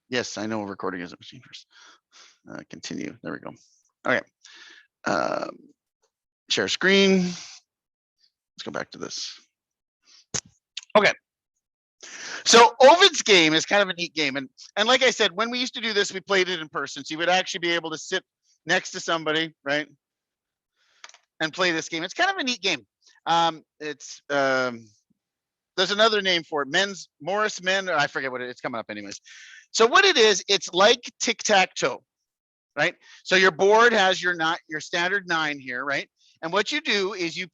Yes, I know recording is a machine first. Continue. There we go. Okay. Share screen. Let's go back to this. Okay. So Ovid's game is kind of a neat game. And like I said, when we used to do this, we played it in person. So you would actually be able to sit next to somebody, right? And play this game. It's kind of a neat game. There's another name for it. Morris Men, I forget what it's coming up anyways. So what it is, it's like tic-tac-toe, right? So your board has your standard 9 here, right? And what you do is you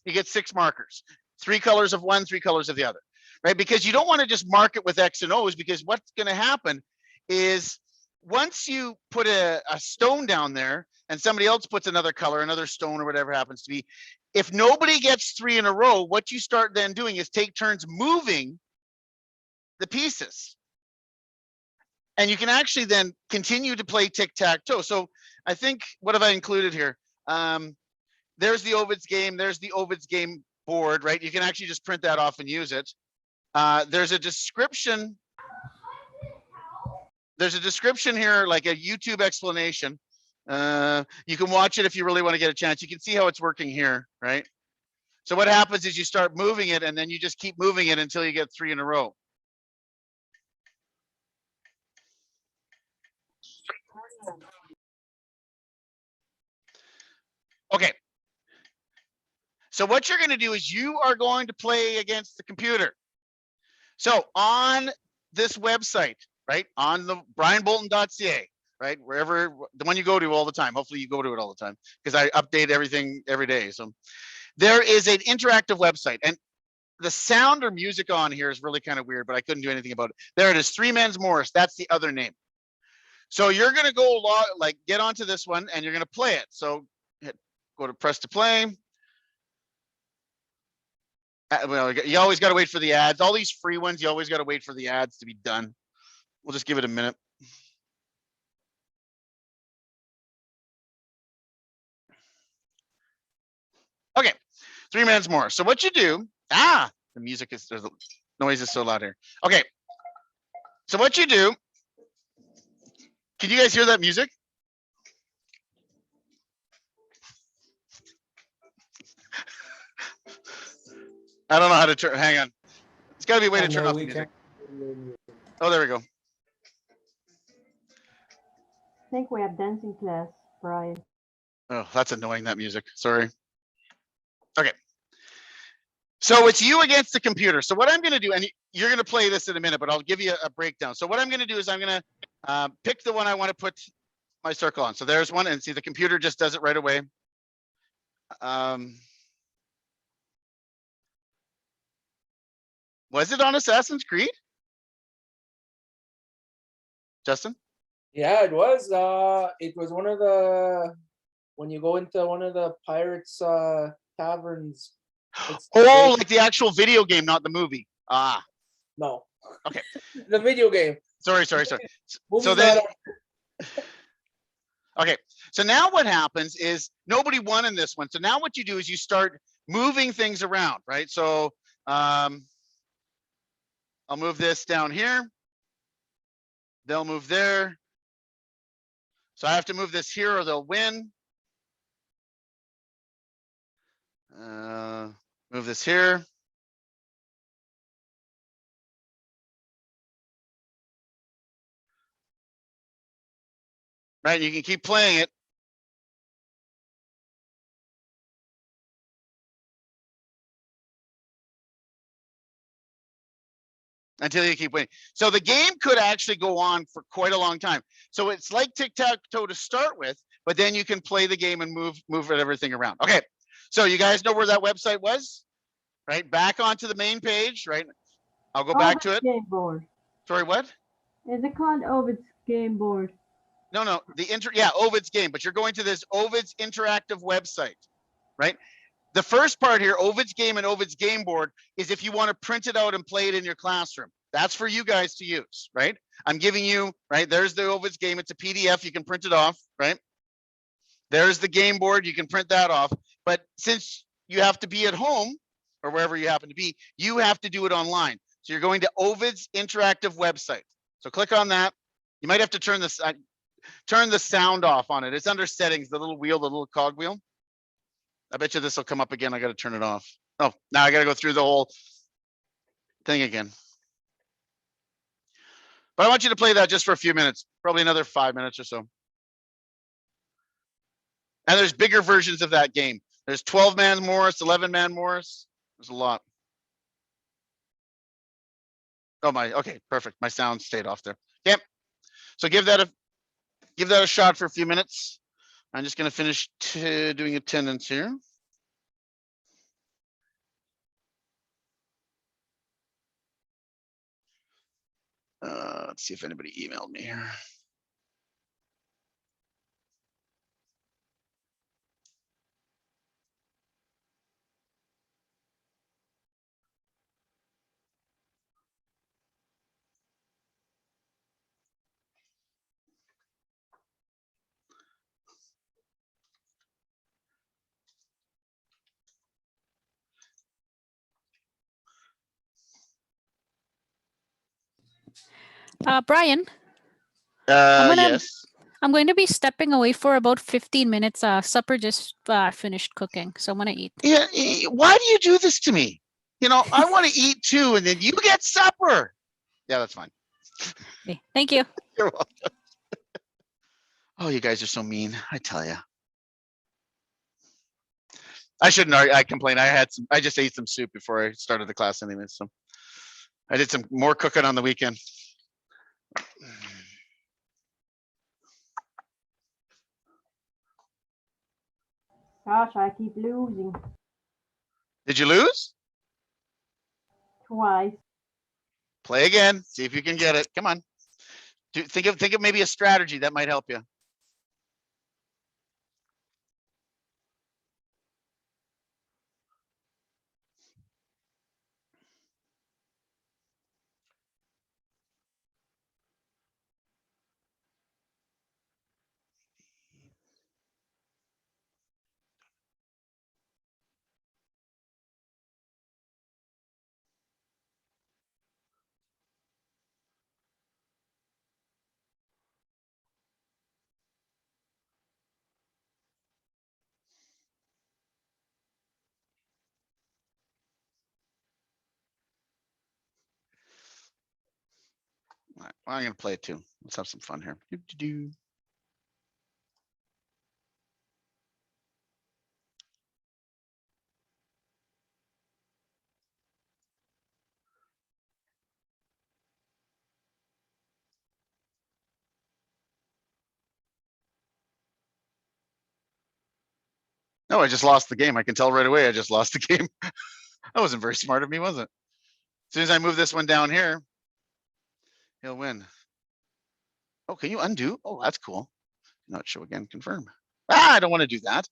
get 6 markers, 3 colors of one, 3 colors of the other, right? Because you don't want to just mark it with X and O's, because what's going to happen is once you put a stone down there and somebody else puts another color, another stone or whatever happens to be, if nobody gets 3 in a row, what you start then doing is take turns moving the pieces. And you can actually then continue to play tic-tac-toe. So I think, what have I included here? There's the Ovid's game. There's the Ovid's game board, right? You can actually just print that off and use it. There's a description. There's a description here, like a YouTube explanation. You can watch it if you really want to get a chance. You can see how it's working here, right? So what happens is you start moving it, and then you just keep moving it until you get 3 in a row. Okay. So what you're going to do is you are going to play against the computer. So on this website, right, on the brianbolton.ca, right, wherever, the one you go to all the time. Hopefully you go to it all the time, because I update everything every day. So there is an interactive website, and the sound or music on here is really kind of weird, but I couldn't do anything about it. There it is, Three Men's Morris. That's the other name. So you're going to go get onto this one, and you're going to play it. So go to press to play. Well, you always got to wait for the ads. All these free ones, you always got to wait for the ads to be done. We'll just give it a minute. Okay, Three Men's Morris. So what you do, the music is, there's the noise is so loud here. Okay, so what you do, can you guys hear that music? I don't know how to turn, hang on. It's got to be a way to turn off the music. Oh, there we go. I think we have dancing class, Brian. Oh, that's annoying, that music. Sorry. Okay. So it's you against the computer. So what I'm going to do, and you're going to play this in a minute, but I'll give you a breakdown. So what I'm going to do is I'm going to pick the one I want to put my circle on. So there's one, and see, the computer just does it right away. Was it on Assassin's Creed? Justin? Yeah, it was. It was one of the, when you go into one of the pirates taverns. Oh, like the actual video game, not the movie. Ah. No. Okay. The video game. Sorry. So then, okay. So now what happens is nobody won in this one. So now what you do is you start moving things around, right? So I'll move this down here. They'll move there. So I have to move this here or they'll win. Move this here. Right, you can keep playing it. Until you keep winning. So the game could actually go on for quite a long time. So it's like tic-tac-toe to start with, but then you can play the game and move everything around. Okay, so you guys know where that website was, right? Back onto the main page, right? I'll go back to it. Game board. Sorry, what? Is it called Ovid's game board? No, Ovid's game, but you're going to this Ovid's interactive website, right? The first part here, Ovid's game and Ovid's game board, is if you want to print it out and play it in your classroom. That's for you guys to use, right? I'm giving you, right? There's the Ovid's game. It's a PDF. You can print it off, right? There's the game board. You can print that off. But since you have to be at home or wherever you happen to be, you have to do it online. So So you're going to Ovid's interactive website. So click on that. You might have to turn this, turn the sound off on it. It's under settings, the little wheel, the little cog wheel. I bet you this will come up again. I got to turn it off. Oh, now I got to go through the whole thing again. But I want you to play that just for a few minutes, probably another 5 minutes or so. And there's bigger versions of that game. There's 12-man Morris, 11-man Morris. There's a lot. Oh my, okay, perfect. My sound stayed off there. Yep. So give that a shot for a few minutes. I'm just gonna finish doing attendance here. Let's see if anybody emailed me here. Brian, gonna- Yes. I'm going to be stepping away for about 15 minutes. Supper just finished cooking, so I'm gonna eat. Yeah. Why do you do this to me? You know, I want to eat too, and then you get supper. Yeah, that's fine. Okay, thank you. You're welcome. Oh, you guys are so mean. I tell you. I shouldn't argue. I complain. I just ate some soup before I started the class anyway. So I did some more cooking on the weekend. Gosh, I keep losing Did you lose? twice. Play again. See if you can get it. Come on. Think of maybe a strategy that might help you. All right, well, I'm gonna play it too. Let's have some fun here. Do-do-do. No, I just lost the game. I can tell right away I just lost the game. That wasn't very smart of me, was it? As soon as I move this one down here, he'll win. Oh, can you undo? Oh, that's cool. Not show again, confirm. Ah, I don't want to do that.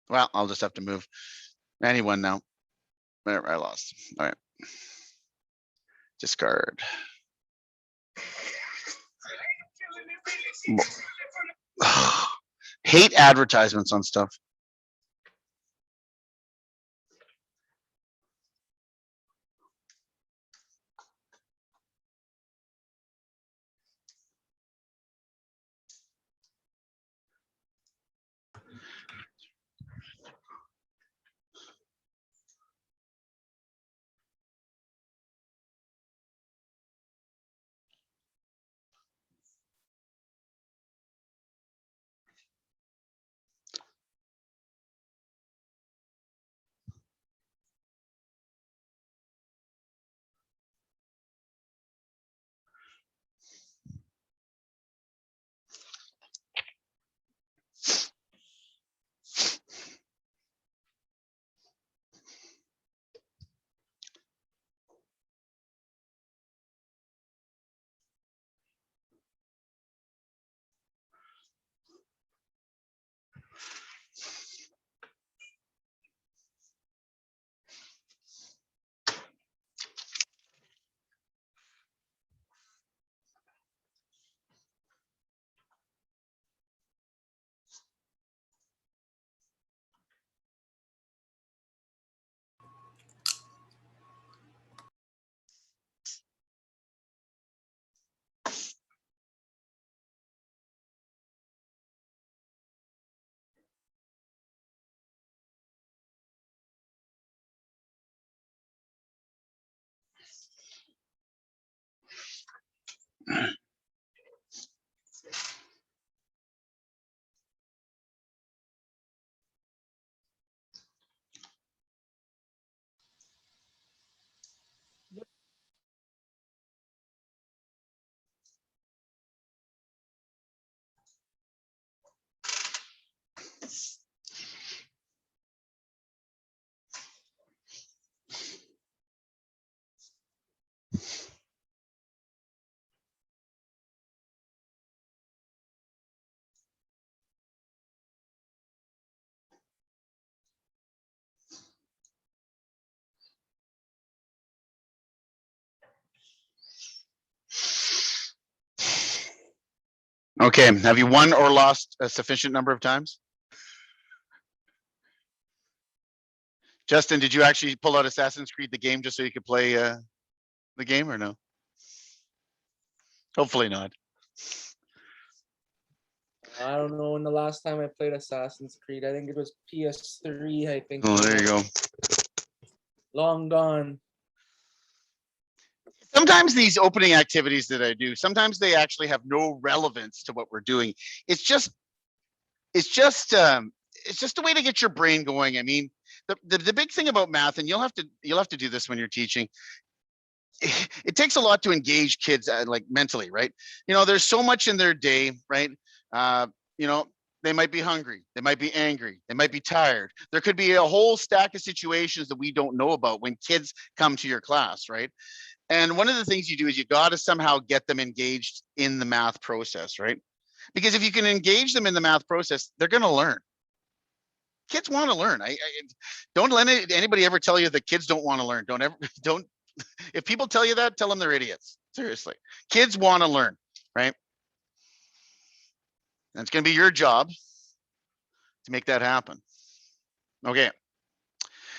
Well, I'll just have to move. And he won now. There, I lost. All right. Discard. Hate advertisements on stuff. Okay, have you won or lost a sufficient number of times? Justin, did you actually pull out Assassin's Creed the game just so you could play the game or no? Hopefully not. I don't know when the last time I played Assassin's Creed. I think it was PS3. I think. Oh, there you go. Long gone. Sometimes these opening activities that I do, sometimes they actually have no relevance to what we're doing. It's just a way to get your brain going. I mean, the big thing about math, and you'll have to do this when you're teaching. It takes a lot to engage kids like mentally, right? You know, there's so much in their day, right? You know, they might be hungry, they might be angry, they might be tired. There could be a whole stack of situations that we don't know about when kids come to your class, right? And one of the things you do is you got to somehow get them engaged in the math process, right? Because if you can engage them in the math process, they're going to learn. Kids want to learn. I don't let anybody ever tell you that kids don't want to learn. Don't. If people tell you that, tell them they're idiots. Seriously, kids want to learn, right? And it's going to be your job to make that happen. Okay.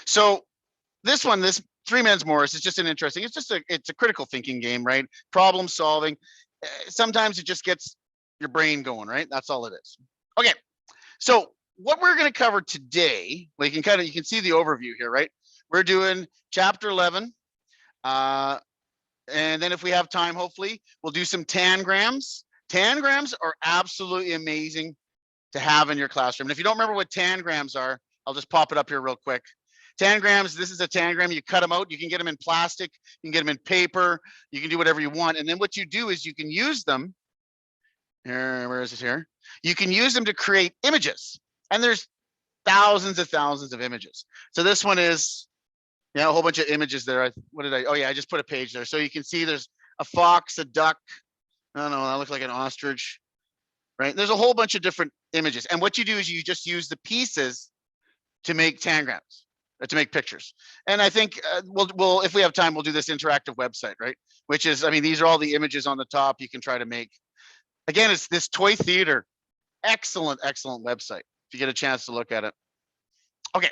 So this Three Men's Morris is just an interesting. It's a critical thinking game, right? Problem solving. Sometimes it just gets your brain going, right? That's all it is. Okay. So what we're going to cover today, well, you can see the overview here, right? We're doing chapter 11. And then if we have time, hopefully we'll do some tangrams. Tangrams are absolutely amazing to have in your classroom. And if you don't remember what tangrams are, I'll just pop it up here real quick. Tangrams, this is a tangram. You cut them out. You can get them in plastic. You can get them in paper. You can do whatever you want. And then what you do is you can use them. Here, where is it here? You can use them to create images. And there's thousands of images. So this one is, a whole bunch of images there. Oh yeah, I just put a page there. So you can see there's a fox, a duck. I don't know, that looks like an ostrich, right? There's a whole bunch of different images. And what you do is you just use the pieces to make tangrams, to make pictures. And I think we'll, if we have time, we'll do this interactive website, right? Which is, I mean, these are all the images on the top you can try to make. Again, it's this Toy Theater. Excellent website if you get a chance to look at it. Okay,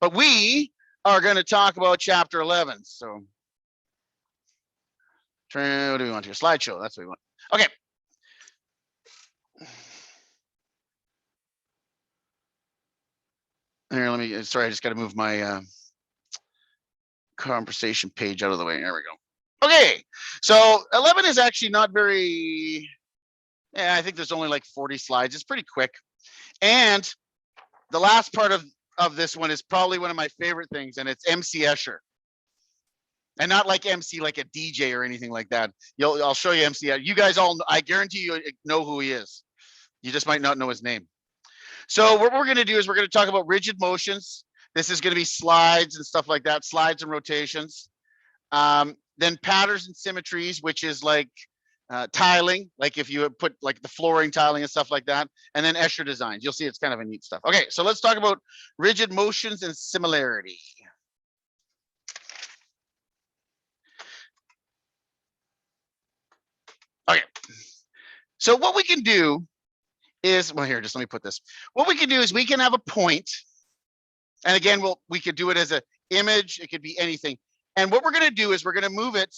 but we are going to talk about chapter 11. So what do we want here? Slideshow, that's what we want. Okay. Here, sorry, I just got to move my conversation page out of the way. There we go. Okay, so 11 is actually not very, I think there's only like 40 slides. It's pretty quick. And the last part of this one is probably one of my favorite things, and it's MC Escher. And not like MC like a DJ or anything like that. I'll show you MC. You guys all, I guarantee you know who he is. You just might not know his name. So what we're going to do is we're going to talk about rigid motions. This is going to be slides and stuff like that, slides and rotations. Then patterns and symmetries, which is like tiling, like if you put like the flooring tiling and stuff like that. And then Escher designs. You'll see it's kind of a neat stuff. Okay, so let's talk about rigid motions and similarity. Okay, so what we can do is, well, here, just let me put this. What we can do is we can have a point, and again, we could do it as an image. It could be anything. And what we're going to do is we're going to move it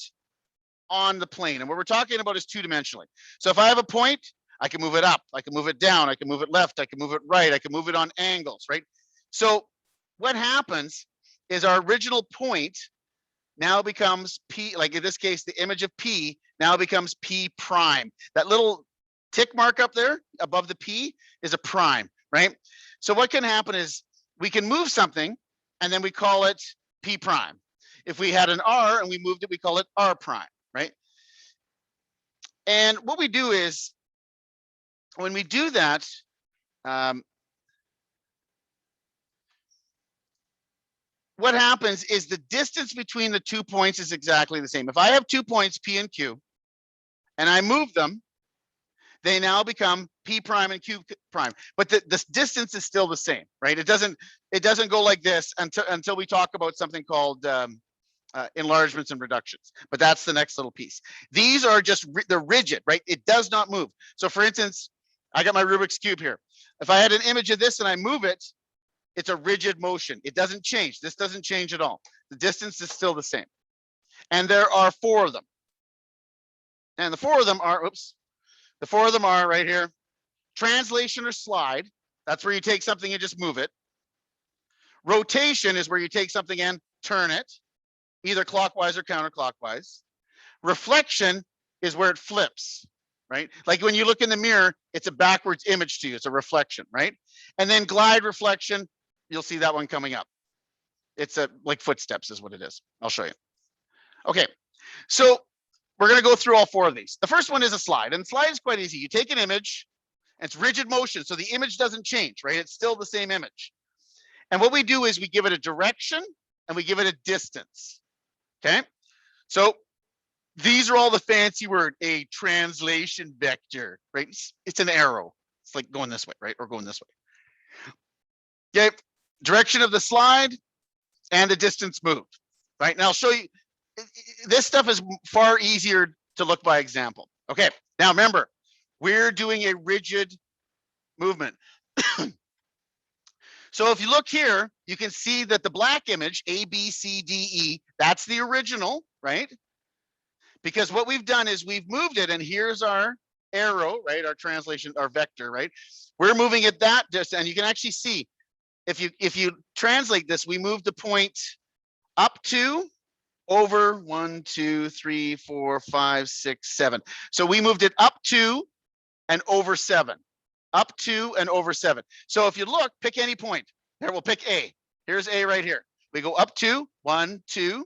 on the plane. And what we're talking about is two-dimensionally. So if I have a point, I can move it up, I can move it down, I can move it left, I can move it right, I can move it on angles, right? So what happens is our original point now becomes P, like in this case, the image of P now becomes P prime. That little tick mark up there above the P is a prime, right? So what can happen is we can move something and then we call it P prime. If we had an R and we moved it, we call it R prime, right? And what we do is when we do that, what happens is the distance between the 2 points is exactly the same. If I have 2 points, P and Q, and I move them, they now become P prime and Q prime. But the distance is still the same, right? It doesn't go like this until we talk about something called enlargements and reductions. But that's the next little piece. These are just, they're rigid, right? It does not move. So for instance, I got my Rubik's Cube here. If I had an image of this and I move it, it's a rigid motion. It doesn't change. This doesn't change at all. The distance is still the same. And there are 4 of them. And the 4 of them are, the 4 of them are right here. Translation or slide. That's where you take something and just move it. Rotation is where you take something and turn it, either clockwise or counterclockwise. Reflection is where it flips, right? Like when you look in the mirror, it's a backwards image to you. It's a reflection, right? And then glide reflection, you'll see that one coming up. It's like footsteps is what it is. I'll show you. Okay, so we're going to go through all 4 of these. The first one is a slide, and slide is quite easy. You take an image, and it's rigid motion, so the image doesn't change, right? It's still the same image. And what we do is we give it a direction and we give it a distance. Okay, so these are all the fancy word, a translation vector, right? It's an arrow. It's like going this way, right? Or going this way. Okay, direction of the slide and the distance moved, right? Now I'll show you, this stuff is far easier to look by example. Okay, now remember, we're doing a rigid movement. So if you look here, you can see that the black image, A, B, C, D, E, that's the original, right? Because what we've done is we've moved it, and here's our arrow, right? Our translation, our vector, right? We're moving it that distance, and you can actually see, if you translate this, we moved the point up to, over 1, 2, 3, 4, 5, 6, 7. So we moved it up to and over 7. Up to and over 7. So if you look, pick any point. Here, we'll pick A. Here's A right here. We go up to 1, 2,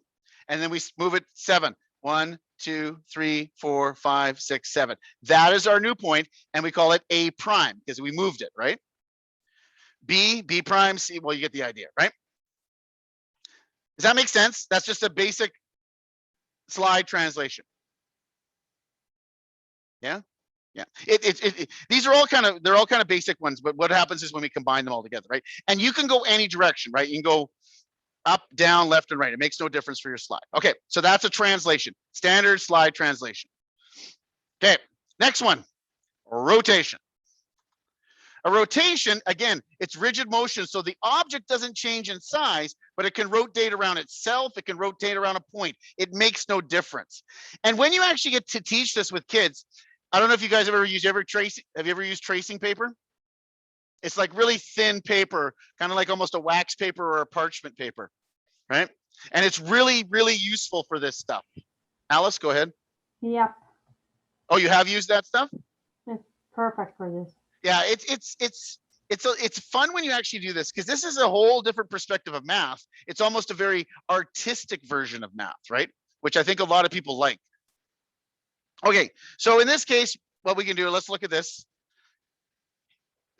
and then we move it 7. 1, 2, 3, 4, 5, 6, 7. That is our new point, and we call it A prime because we moved it, right? B, B prime, C. Well, you get the idea, right? Does that make sense? That's just a basic slide translation. Yeah. Yeah, these are all they're all kind of basic ones, but what happens is when we combine them all together, right? And you can go any direction, right? You can go up, down, left, and right. It makes no difference for your slide. Okay, so that's a translation, standard slide translation. Okay, next one, rotation. A rotation, again, it's rigid motion, so the object doesn't change in size, but it can rotate around itself. It can rotate around a point. It makes no difference. And when you actually get to teach this with kids, I don't know if you guys have ever used tracing. Have you ever used tracing paper? It's like really thin paper, kind of like almost a wax paper or a parchment paper, right? And it's really, really useful for this stuff. Alice, go ahead. Yep, Oh, you have used that stuff? it's perfect for this. Yeah, it's fun when you actually do this because this is a whole different perspective of math. It's almost a very artistic version of math, right? Which I think a lot of people like. Okay, so in this case, what we can do, let's look at this.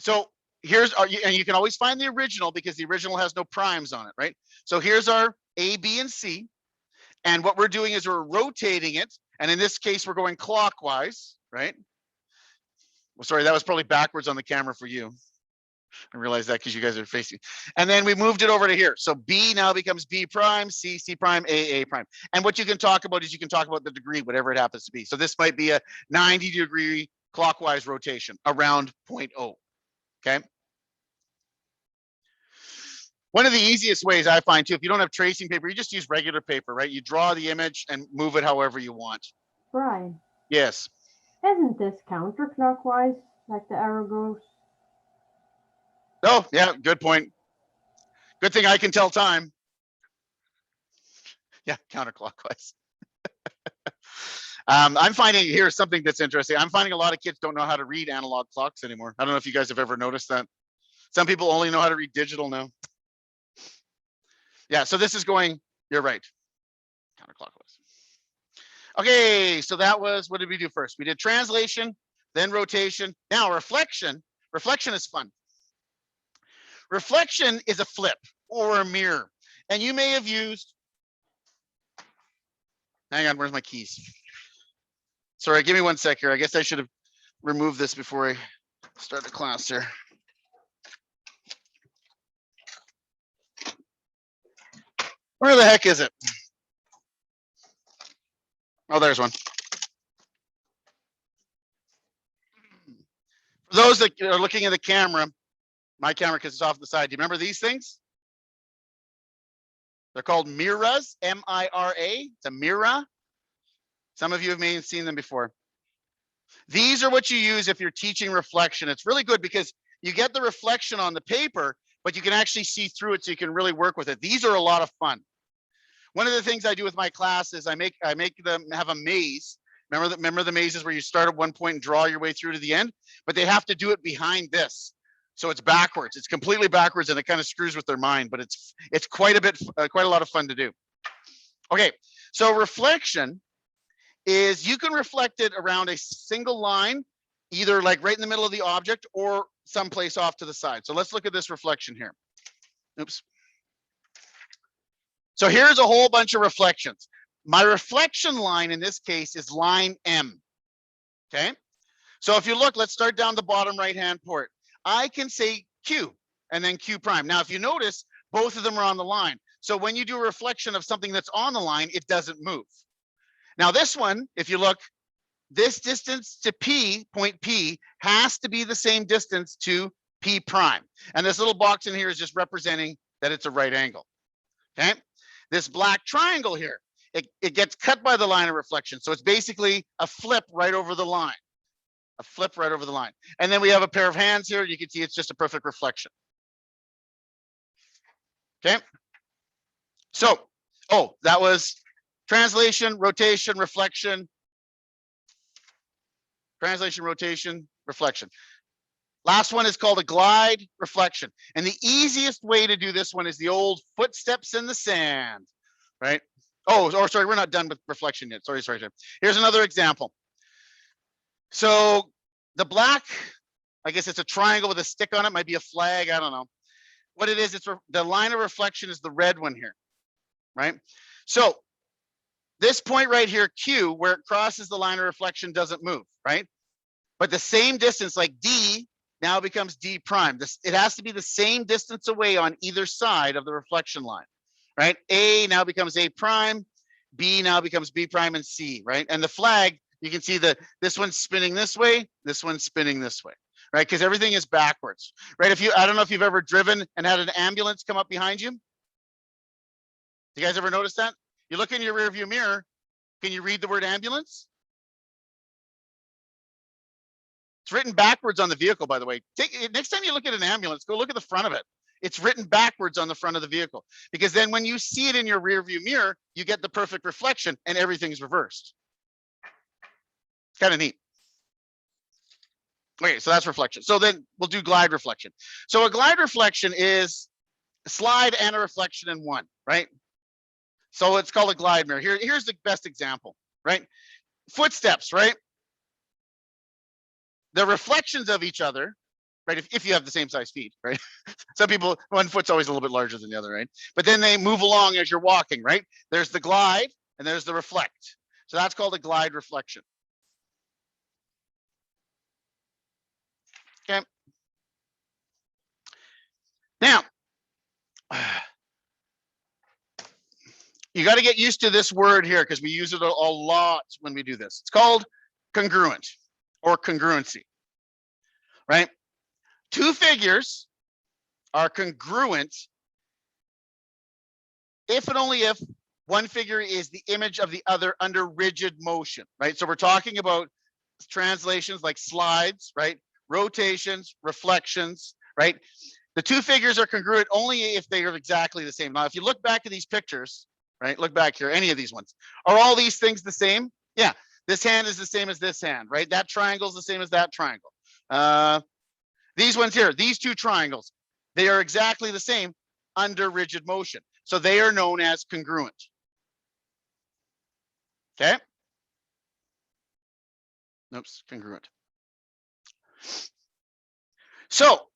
So here's our, and you can always find the original because the original has no primes on it, right? So here's our A, B, and C. And what we're doing is we're rotating it. And in this case, we're going clockwise, right? Well, sorry, that was probably backwards on the camera for you. I realize that because you guys are facing. And then we moved it over to here. So B now becomes B prime, C, C prime, A prime. And what you can talk about is you can talk about the degree, whatever it happens to be. So this might be a 90-degree clockwise rotation around point O. Okay. One of the easiest ways I find too, if you don't have tracing paper, you just use regular paper, right? You draw the image and move it however you want. Brian, Yes. isn't this counterclockwise, like the arrow goes? Oh, yeah, good point. Good thing I can tell time. Yeah, counterclockwise. I'm finding, here's something that's interesting. I'm finding a lot of kids don't know how to read analog clocks anymore. I don't know if you guys have ever noticed that. Some people only know how to read digital now. Yeah, so this is going, you're right, counterclockwise. Okay, so that was, what did we do first? We did translation, then rotation. Now reflection. Reflection is fun. Reflection is a flip or a mirror. And you may have used, hang on, where's my keys? Sorry, give me 1 sec here. I guess I should have removed this before I start the class here. Where the heck is it? Oh, there's one. For those that are looking at the camera, my camera, because it's off to the side. Do you remember these things? They're called mirrors, M-I-R-A. It's a mirror. Some of you have may have seen them before. These are what you use if you're teaching reflection. It's really good because you get the reflection on the paper, but you can actually see through it so you can really work with it. These are a lot of fun. One of the things I do with my class is I make them have a maze. Remember the mazes where you start at one point and draw your way through to the end, but they have to do it behind this. So it's backwards. It's completely backwards and it kind of screws with their mind, but it's quite a lot of fun to do. Okay, so reflection is you can reflect it around a single line, either like right in the middle of the object or someplace off to the side. So let's look at this reflection here. Oops. So here's a whole bunch of reflections. My reflection line in this case is line M. Okay. So if you look, let's start down the bottom right-hand port. I can say Q and then Q prime. Now, if you notice, both of them are on the line. So when you do a reflection of something that's on the line, it doesn't move. Now this one, if you look, this distance to P, point P, has to be the same distance to P prime. And this little box in here is just representing that it's a right angle. Okay. This black triangle here, it gets cut by the line of reflection. So it's basically a flip right over the line. A flip right over the line. And then we have a pair of hands here. You can see it's just a perfect reflection. Okay. So, oh, that was translation, rotation, reflection. Translation, rotation, reflection. Last one is called a glide reflection. And the easiest way to do this one is the old footsteps in the sand, right? Oh, sorry, we're not done with reflection yet. Sorry. Here's another example. So the black, I guess it's a triangle with a stick on it, might be a flag, I don't know. What it is, it's the line of reflection is the red one here, right? So this point right here, Q, where it crosses the line of reflection doesn't move, right? But the same distance, like D, now becomes D prime. It has to be the same distance away on either side of the reflection line, right? A now becomes A prime, B now becomes B prime, and C, right? And the flag, you can see this one's spinning this way, this one's spinning this way, right? Because everything is backwards, right? I don't know if you've ever driven and had an ambulance come up behind you. You guys ever notice that? You look in your rear view mirror, can you read the word ambulance? It's written backwards on the vehicle, by the way. Next time you look at an ambulance, go look at the front of it. It's written backwards on the front of the vehicle, because then when you see it in your rear view mirror, you get the perfect reflection and everything's reversed. Kind of neat. Okay, so that's reflection. So then we'll do glide reflection. So a glide reflection is a slide and a reflection in one, right? So it's called a glide mirror. Here's the best example, right? Footsteps, right? The reflections of each other, right? If you have the same size feet, right? Some people, one foot's always a little bit larger than the other, right? But then they move along as you're walking, right? There's the glide and there's the reflect. So that's called a glide reflection. Okay. Now, you got to get used to this word here because we use it a lot when we do this. It's called congruent or congruency, right? Two figures are congruent if and only if one figure is the image of the other under rigid motion, right? So we're talking about translations like slides, right? Rotations, reflections, right? The two figures are congruent only if they are exactly the same. Now, if you look back at these pictures, right? Look back here, any of these ones. Are all these things the same? Yeah, This hand is the same as this hand, right? That triangle is the same as that triangle. These ones here, these two triangles, they are exactly the same under rigid motion. So they are known as congruent. Okay. Oops, congruent. So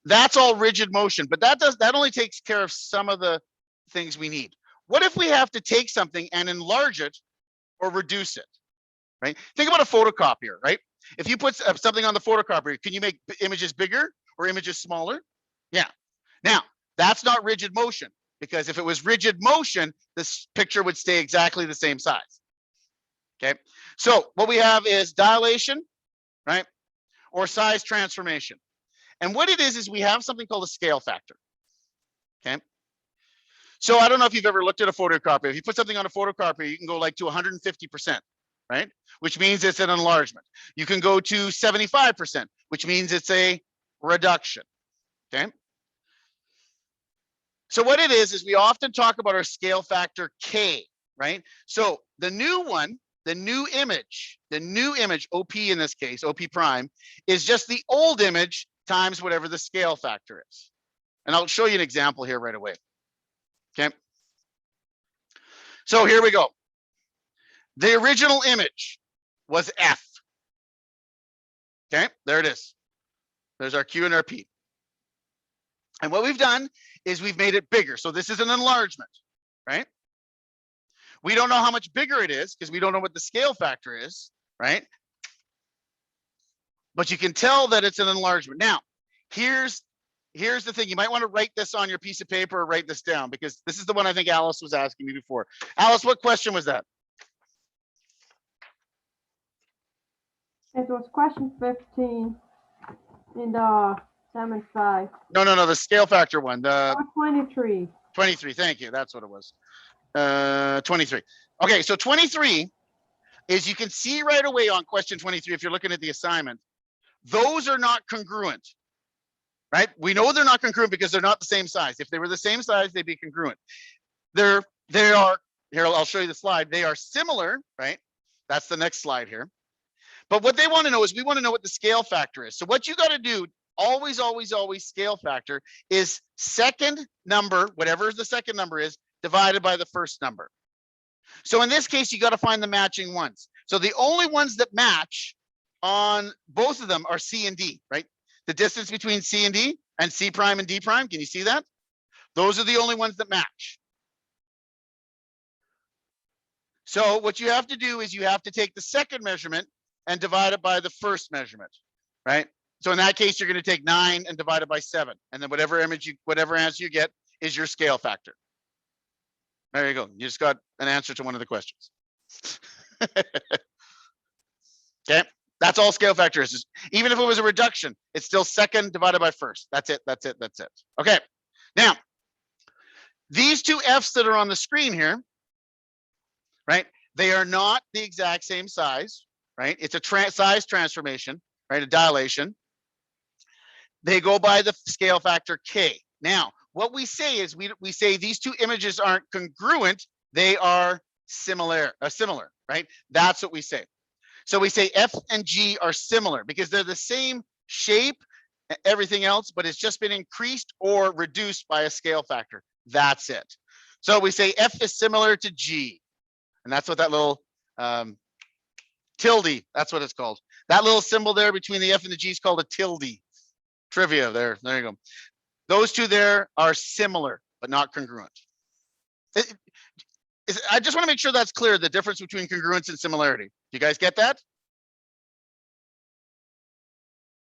that's all rigid motion, but that only takes care of some of the things we need. What if we have to take something and enlarge it or reduce it, right? Think about a photocopier, right? If you put something on the photocopier, can you make images bigger or images smaller? Yeah. Now, that's not rigid motion, because if it was rigid motion, this picture would stay exactly the same size. Okay. So what we have is dilation, right? Or size transformation. And what it is we have something called a scale factor. Okay. So I don't know if you've ever looked at a photocopier. If you put something on a photocopier, you can go like to 150%, right? Which means it's an enlargement. You can go to 75%, which means it's a reduction. Okay. So what it is we often talk about our scale factor K, right? So the new one, the new image, OP in this case, OP prime, is just the old image times whatever the scale factor is. And I'll show you an example here right away. Okay. So here we go. The original image was F. Okay, there it is. There's our Q and our P. And what we've done is we've made it bigger. So this is an enlargement, right? We don't know how much bigger it is because we don't know what the scale factor is, right? But you can tell that it's an enlargement. Now, here's the thing. You might want to write this on your piece of paper or write this down, because this is the one I think Alice was asking me before. Alice, what question was that? It was question 15 in the 7.5. No, the scale factor one. The 23. 23. Thank you. That's what it was. 23. Okay, so 23 is, you can see right away on question 23, if you're looking at the assignment, those are not congruent, right? We know they're not congruent because they're not the same size. If they were the same size, they'd be congruent. They are, here, I'll show you the slide. They are similar, right? That's the next slide here. But what they want to know is, we want to know what the scale factor is. So what you got to do, always scale factor is second number, whatever the second number is, divided by the first number. So in this case, you got to find the matching ones. So the only ones that match on both of them are C and D, right? The distance between C and D and C prime and D prime. Can you see that? Those are the only ones that match. So what you have to do is you have to take the second measurement and divide it by the first measurement, right? So in that case, you're going to take 9 and divide it by 7. And then whatever answer you get is your scale factor. There you go. You just got an answer to one of the questions. Okay. That's all scale factor is. Even if it was a reduction, it's still second divided by first. That's it. Okay. Now, these two F's that are on the screen here, right? They are not the exact same size, right? It's a size transformation, right? A dilation. They go by the scale factor K. Now, what we say is we say these two images aren't congruent. They are similar, right? That's what we say. So we say F and G are similar because they're the same shape, everything else, but it's just been increased or reduced by a scale factor. That's it. So we say F is similar to G. And that's what that little tilde, that's what it's called. That little symbol there between the F and the G is called a tilde. Trivia there you go. Those two there are similar, but not congruent. I just want to make sure that's clear, the difference between congruence and similarity. You guys get that?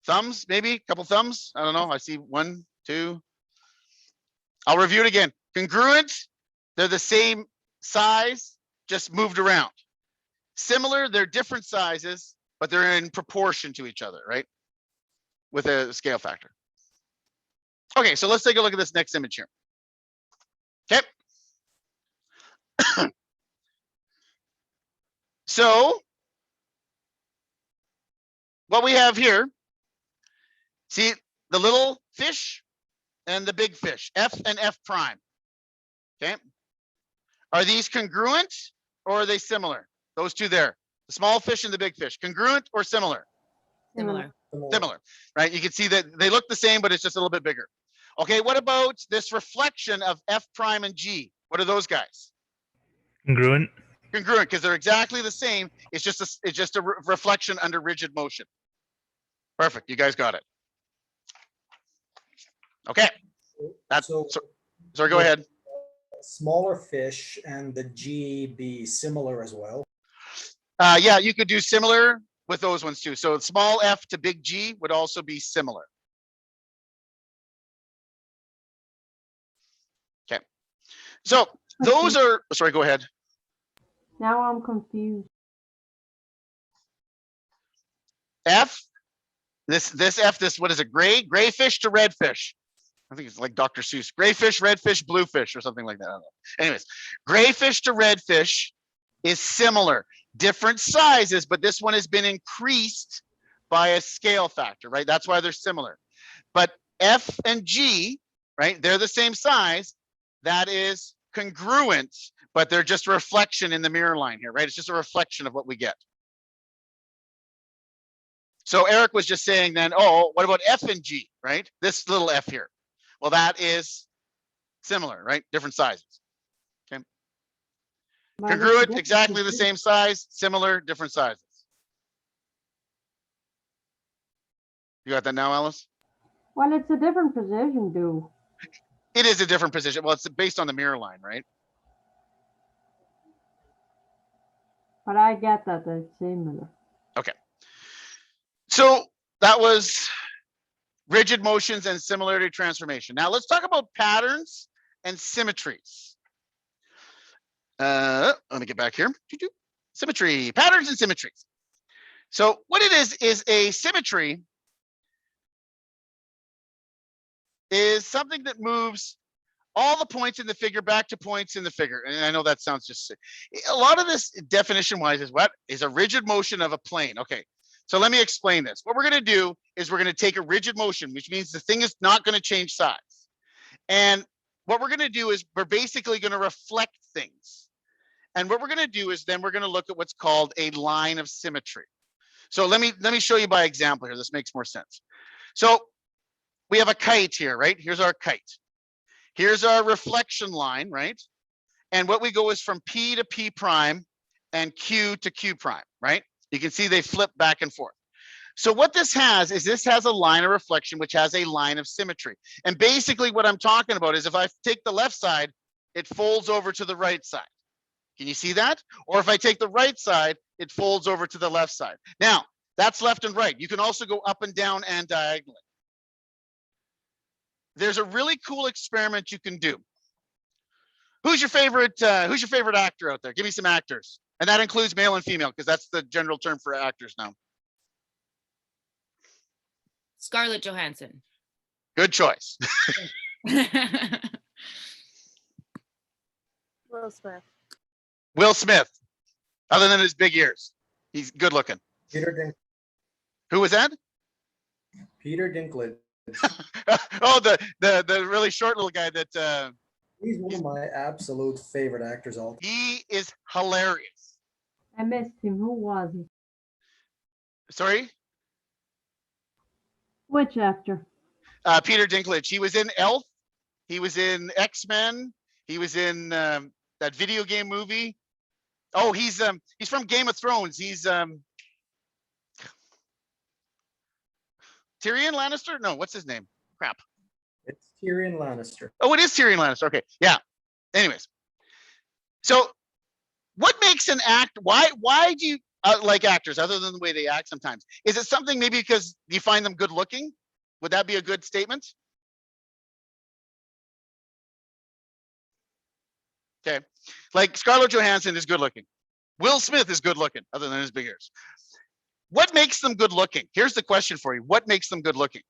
Thumbs, maybe a couple thumbs. I don't know. I see 1, 2. I'll review it again. Congruent, they're the same size, just moved around. Similar, they're different sizes, but they're in proportion to each other, right? With a scale factor. Okay, so let's take a look at this next image here. Okay. So what we have here, see the little fish and the big fish, F and F prime. Okay. Are these congruent or are they similar? Those two there. The small fish and the big fish, congruent or similar? Similar. Similar, right? You can see that they look the same, but it's just a little bit bigger. Okay, what about this reflection of F prime and G? What are those guys? Congruent. Congruent, because they're exactly the same. It's just a reflection under rigid motion. Perfect, you guys got it. Okay, that's, So sorry, go ahead. smaller fish and the G be similar as well. Yeah, you could do similar with those ones too. So small f to big G would also be similar. Okay. So those are, sorry, go ahead. Now I'm confused. F, this F, this, what is it? Gray fish to red fish. I think it's like Dr. Seuss. Gray fish, red fish, blue fish, or something like that. I don't know. Anyways, gray fish to red fish is similar. Different sizes, but this one has been increased by a scale factor, right? That's why they're similar. But F and G, right? They're the same size. That is congruent, but they're just a reflection in the mirror line here, right? It's just a reflection of what we get. So Eric was just saying then, oh, what about F and G, right? This little F here. Well, that is similar, right? Different sizes. But it's Congruent, different exactly the position. same size, similar, different sizes. You got that now, Alice? Well, it's a different position, dude. It is a different position. Well, it's based on the mirror line, right? But I get that it's similar. So that was rigid motions and similarity transformation. Now let's talk about patterns and symmetries. Let me get back here. Symmetry, patterns and symmetries. So what it is a symmetry is something that moves all the points in the figure back to points in the figure. And I know that sounds just, a lot of this definition wise is what is a rigid motion of a plane. Okay. So let me explain this. What we're going to do is we're going to take a rigid motion, which means the thing is not going to change size. And what we're going to do is we're basically going to reflect things. And what we're going to do is then we're going to look at what's called a line of symmetry. So let me show you by example here. This makes more sense. So we have a kite here, right? Here's our kite. Here's our reflection line, right? And what we go is from P to P prime and Q to Q prime, right? You can see they flip back and forth. So what this has is this has a line of reflection, which has a line of symmetry. And basically what I'm talking about is if I take the left side, it folds over to the right side. Can you see that? Or if I take the right side, it folds over to the left side. Now, that's left and right. You can also go up and down and diagonally. There's a really cool experiment you can do. Who's your favorite actor out there? Give me some actors. And that includes male and female, because that's the general term for actors now. Scarlett Johansson. Good choice. Will Smith. Will Smith, other than his big ears. He's good looking. Who was that? Peter Dinklage. Oh, the really short little guy that He's one of my absolute favorite actors. he is hilarious. I missed him. Who was he? Sorry? Which actor? Peter Dinklage. He was in Elf. He was in X-Men. He was in that video game movie. Oh, he's from Game of Thrones. He's Tyrion Lannister? No, what's his name? Crap. It's Tyrion Lannister. Oh, it is Tyrion Lannister. Okay, yeah. Anyways, so what makes an act? Why do you like actors other than the way they act sometimes? Is it something maybe because you find them good looking? Would that be a good statement? Okay, like Scarlett Johansson is good looking. Will Smith is good looking, other than his big ears. What makes them good looking? Here's the question for you. What makes them good looking?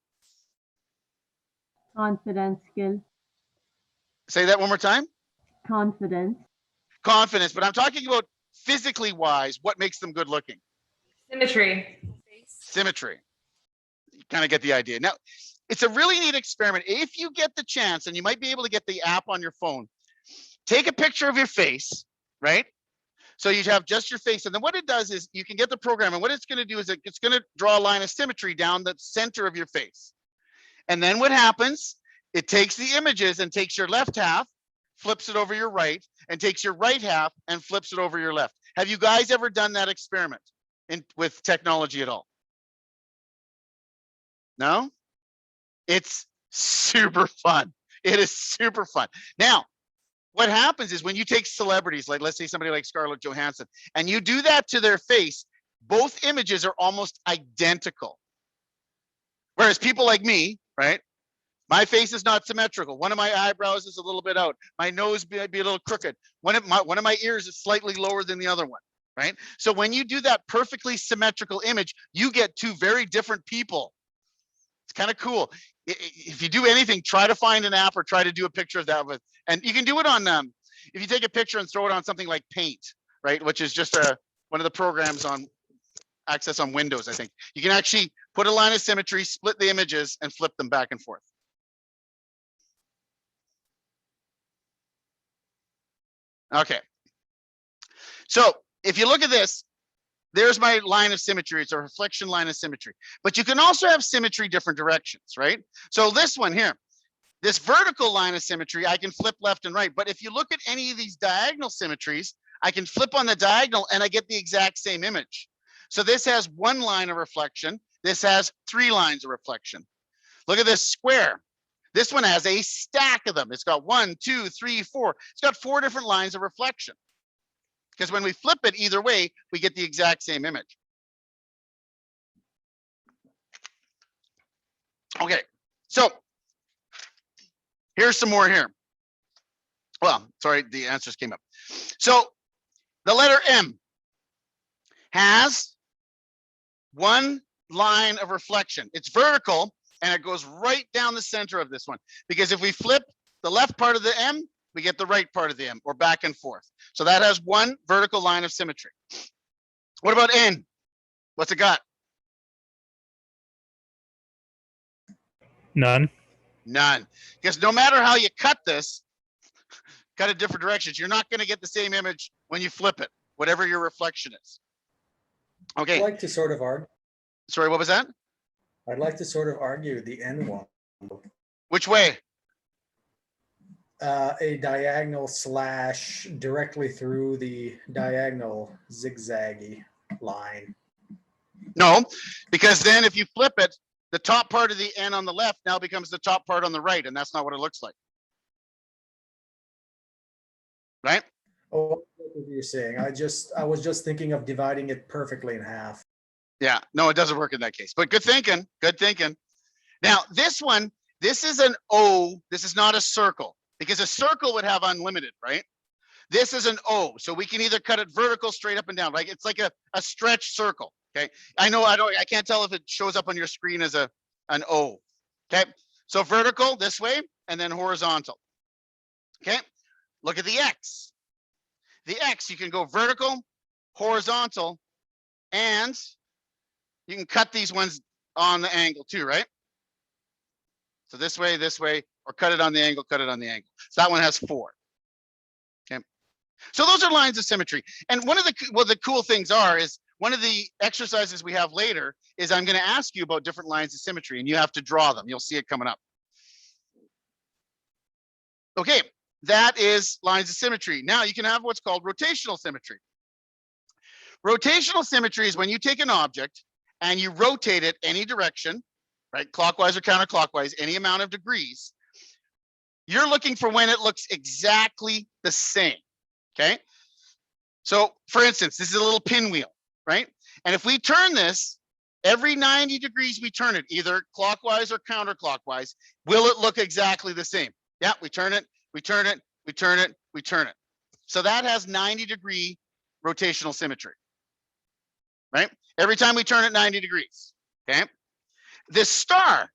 Confidence, skill, Say that one more time. confidence, Confidence, but I'm talking about physically wise, what makes them good looking? Symmetry. Symmetry. You kind of get the idea. Now, it's a really neat experiment. If you get the chance, and you might be able to get the app on your phone, take a picture of your face, right? So you'd have just your face. And then what it does is you can get the program, and what it's going to do is it's going to draw a line of symmetry down the center of your face. And then what happens, it takes the images and takes your left half, flips it over your right, and takes your right half and flips it over your left. Have you guys ever done that experiment with technology at all? No? It's super fun. It is super fun. Now, what happens is when you take celebrities, like let's say somebody like Scarlett Johansson, and you do that to their face, both images are almost identical. Whereas people like me, right? My face is not symmetrical. One of my eyebrows is a little bit out. My nose might be a little crooked. One of my ears is slightly lower than the other one, right? So when you do that perfectly symmetrical image, you get two very different people. It's kind of cool. If you do anything, try to find an app or try to do a picture of that with, and you can do it on, if you take a picture and throw it on something like Paint, right? Which is just one of the programs on access on Windows, I think. You can actually put a line of symmetry, split the images, and flip them back and forth. Okay. So if you look at this, there's my line of symmetry. It's a reflection line of symmetry. But you can also have symmetry different directions, right? So this one here, this vertical line of symmetry, I can flip left and right. But if you look at any of these diagonal symmetries, I can flip on the diagonal and I get the exact same image. So this has one line of reflection. This has 3 lines of reflection. Look at this square. This one has a stack of them. It's got 1, 2, 3, 4. It's got 4 different lines of reflection. Because when we flip it either way, we get the exact same image. Okay, so here's some more here. Well, sorry, the answers came up. So the letter M has 1 line of reflection. It's vertical and it goes right down the center of this one. Because if we flip the left part of the M, we get the right part of the M, or back and forth. So that has 1 vertical line of symmetry. What about N? What's it got? None. None. Because no matter how you cut this, cut it different directions, you're not going to get the same image when you flip it, whatever your reflection is. I'd Okay, like to sort of argue, sorry, what was that? I'd like to sort of argue the N one. Which way? A diagonal slash directly through the diagonal zigzaggy line. No, because then if you flip it, the top part of the N on the left now becomes the top part on the right, and that's not what it looks like. Right? Oh, what you're saying. I was just thinking of dividing it perfectly in half. Yeah, no, it doesn't work in that case, but good thinking, good thinking. Now, this one, this is an O, this is not a circle, because a circle would have unlimited, right? This is an O, so we can either cut it vertical, straight up and down, like it's like a stretched circle, okay? I can't tell if it shows up on your screen as an O, okay? So vertical this way, and then horizontal, okay? Look at the X. The X, you can go vertical, horizontal, and you can cut these ones on the angle too, right? So this way, or cut it on the angle, cut it on the angle. So that one has 4. Okay. So those are lines of symmetry. And one of the cool things is one of the exercises we have later is I'm going to ask you about different lines of symmetry and you have to draw them. You'll see it coming up. Okay, that is lines of symmetry. Now you can have what's called rotational symmetry. Rotational symmetry is when you take an object and you rotate it any direction, right? Clockwise or counterclockwise, any amount of degrees. You're looking for when it looks exactly the same, okay? So for instance, this is a little pinwheel, right? And if we turn this, every 90 degrees we turn it, either clockwise or counterclockwise, will it look exactly the same? Yeah, we turn it, we turn it, we turn it, we turn it. So that has 90-degree rotational symmetry, right? Every time we turn it 90 degrees, okay? This star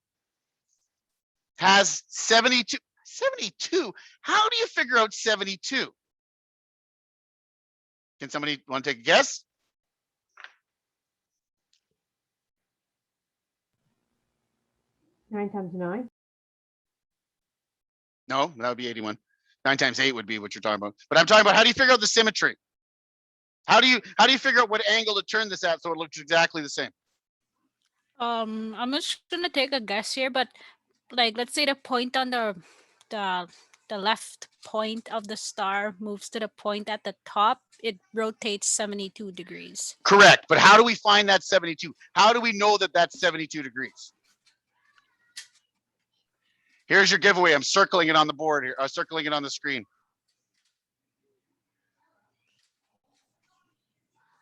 has 72. 72? How do you figure out 72? Can somebody want to take a guess? Nine times 9. No, that would be 81. 9 times 8 would be what you're talking about. But I'm talking about how do you figure out the symmetry? How do you figure out what angle to turn this at so it looks exactly the same? I'm just gonna take a guess here, but like let's say the point on the the left point of the star moves to the point at the top, it rotates 72 degrees. Correct. But how do we find that 72? How do we know that that's 72 degrees? Here's your giveaway. I'm circling it on the board here. Circling it on the screen.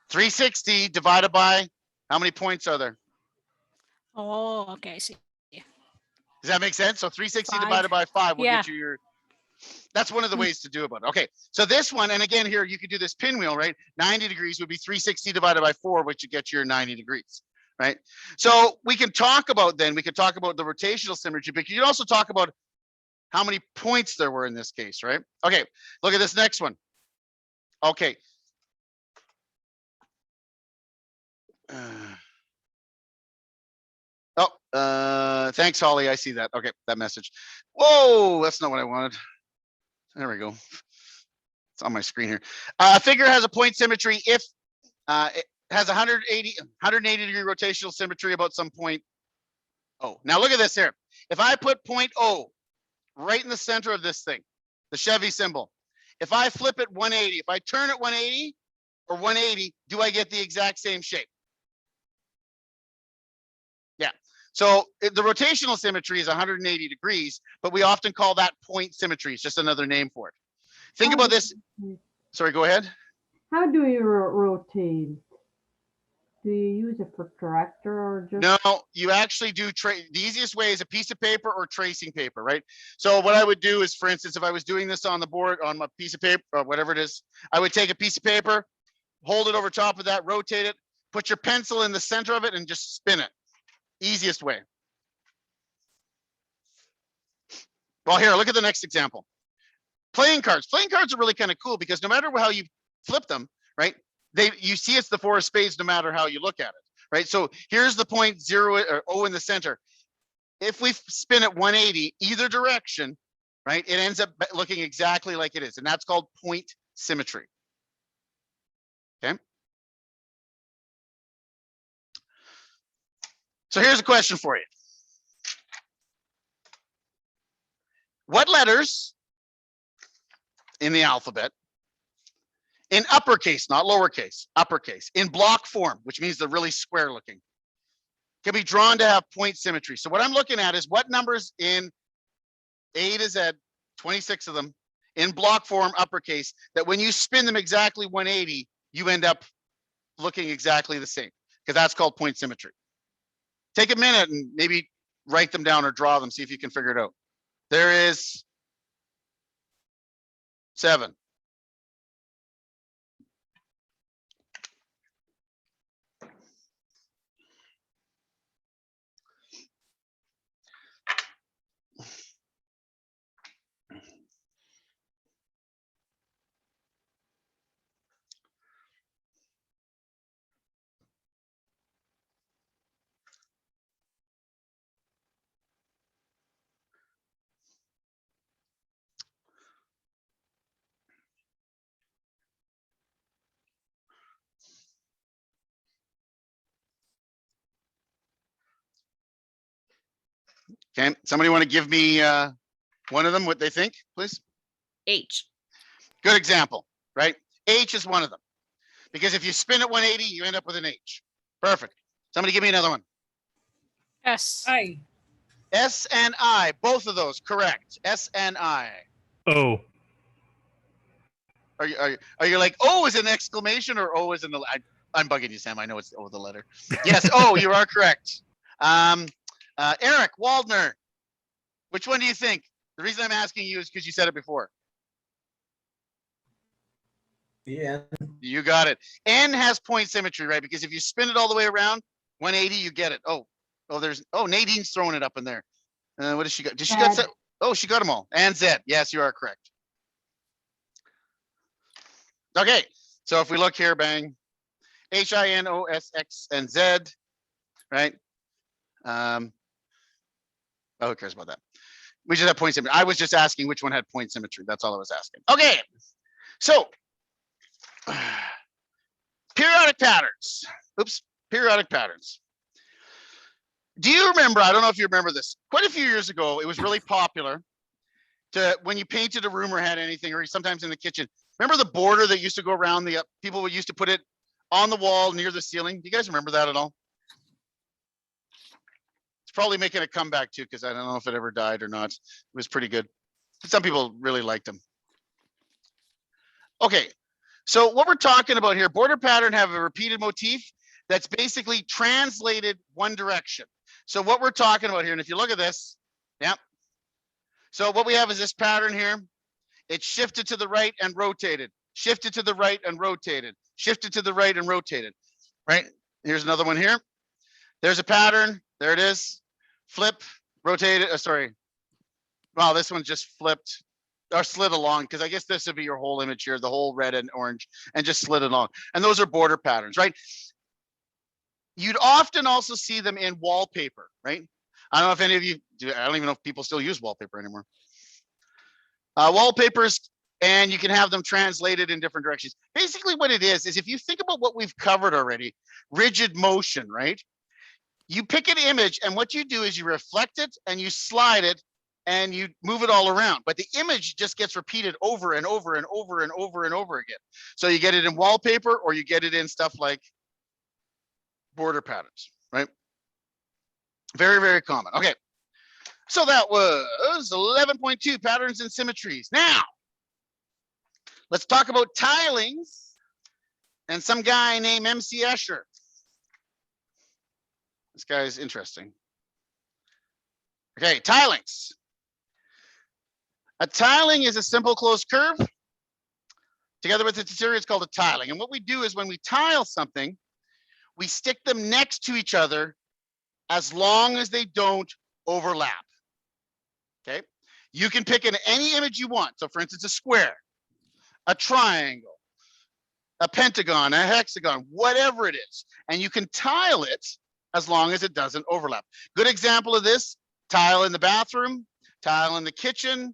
360 divided by how many points are there? Oh, okay, I see. Does that make sense? So 360 Five. divided by 5 will Yeah. get you your. That's one of the ways to do about it. Okay, so this one, and again here, you could do this pinwheel, right? 90 degrees would be 360 divided by 4, which would get you your 90 degrees, right? So we can talk about the rotational symmetry, but you can also talk about how many points there were in this case, right? Okay, look at this next one. Okay. Thanks, Holly. I see that. Okay, that message. Whoa, that's not what I wanted. There we go. It's on my screen here. Figure has a point symmetry if it has 180 degree rotational symmetry about some point O. Now look at this here. If I put point O right in the center of this thing, the Chevy symbol, if I flip it 180, if I turn it 180 or 180, do I get the exact same shape? Yeah. So the rotational symmetry is 180 degrees, but we often call that point symmetry. It's just another name for it. Think about this. Sorry, go ahead. How do you rotate? Do you use a protractor or just? No, you actually do the easiest way is a piece of paper or tracing paper, right? So what I would do is, for instance, if I was doing this on the board on my piece of paper or whatever it is, I would take a piece of paper, hold it over top of that, rotate it, put your pencil in the center of it and just spin it. Easiest way. Well, here, look at the next example. Playing cards. Playing cards are really kind of cool because no matter how you flip them, right? You see it's the 4 of spades no matter how you look at it, right? So here's the point 0 or O in the center. If we spin it 180 either direction, right? It ends up looking exactly like it is, and that's called point symmetry. Okay. So here's a question for you. What letters in the alphabet, in uppercase, not lowercase, uppercase, in block form, which means they're really square looking, can be drawn to have point symmetry? So what I'm looking at is what numbers in A to Z, 26 of them, in block form, uppercase, that when you spin them exactly 180, you end up looking exactly the same, because that's called point symmetry. Take a minute and maybe write them down or draw them, see if you can figure it out. There is 7. Okay, somebody want to give me one of them, what they think, please? H. Good example, right? H is one of them. Because if you spin it 180, you end up with an H. Perfect. Somebody give me another one. S. S and I, both of those, correct. S and I. O. Are you like, O is an exclamation or O is an, I'm bugging you, Sam. I know it's O the letter. Yes, O, you are correct. Eric Waldner, which one do you think? The reason I'm asking you is because you said it before. The N. You got it. N has point symmetry, right? Because if you spin it all the way around, 180, you get it. Oh, Nadine's throwing it up in there. What does she got? Did she got? Oh, she got them all. And Z. Yes, you are correct. Okay, so if we look here, bang, HINOSX and Z, right? Who cares about that? We just have point symmetry. I was just asking which one had point symmetry. That's all I was asking. Okay, so Periodic patterns. Oops, periodic patterns. Do you remember, I don't know if you remember this, quite a few years ago, it was really popular to, when you painted a room or had anything, or sometimes in the kitchen, remember the border that used to go around the, people would used to put it on the wall near the ceiling? Do you guys remember that at all? It's probably making a comeback too, because I don't know if it ever died or not. It was pretty good. Some people really liked them. Okay, so what we're talking about here, border pattern have a repeated motif that's basically translated one direction. So what we're talking about here, and if you look at this, yeah. So what we have is this pattern here. It's shifted to the right and rotated, shifted to the right and rotated, shifted to the right and rotated, right? Here's another one here. There's a pattern. There it is. Flip, rotate it. Sorry. Wow, this one just flipped or slid along, because I guess this would be your whole image here, the whole red and orange, and just slid along. And those are border patterns, right? You'd often also see them in wallpaper, right? I don't know if any of you do. I don't even know if people still use wallpaper anymore. Wallpapers, and you can have them translated in different directions. Basically what it is if you think about what we've covered already, rigid motion, right? You pick an image, and what you do is you reflect it and you slide it and you move it all around, but the image just gets repeated over and over and over and over and over again. So you get it in wallpaper, or you get it in stuff like border patterns, right? Very, very common. Okay, so that was 11.2, patterns and symmetries. Now, let's talk about tilings and some guy named MC Escher. This guy is interesting. Okay, tilings. A tiling is a simple closed curve. Together with its interior, it's called a tiling. And what we do is when we tile something, we stick them next to each other as long as they don't overlap. Okay, you can pick in any image you want. So for instance, a square, a triangle, a pentagon, a hexagon, whatever it is. And you can tile it as long as it doesn't overlap. Good example of this, tile in the bathroom, tile in the kitchen,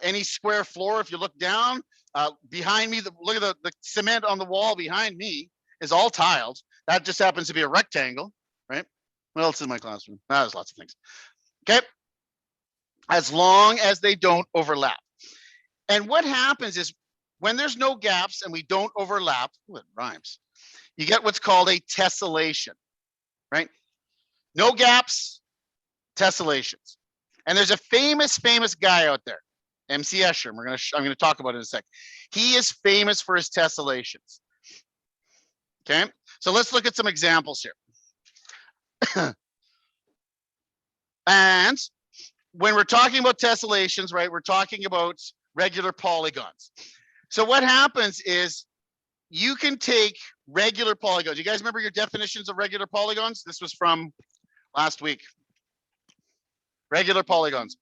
any square floor. If you look down behind me, look at the cement on the wall behind me is all tiled. That just happens to be a rectangle, right? What else is in my classroom? There's lots of things. Okay, as long as they don't overlap. And what happens is when there's no gaps and we don't overlap, it rhymes, you get what's called a tessellation, right? No gaps, tessellations. And there's a famous guy out there, MC Escher. I'm gonna talk about it in a sec. He is famous for his tessellations. Okay, so let's look at some examples here. And when we're talking about tessellations, right, we're talking about regular polygons. So what happens is you can take regular polygons. You guys remember your definitions of regular polygons? This was from last week. Regular polygons.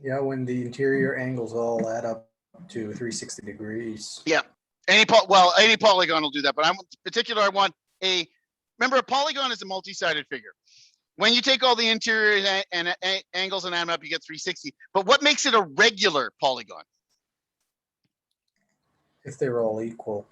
Yeah, when the interior angles all add up to 360 degrees. Yeah. Any polygon will do that, but I'm in particular, I want remember a polygon is a multi-sided figure. When you take all the interior and angles and add them up, you get 360. But what makes it a regular polygon? If they're all equal.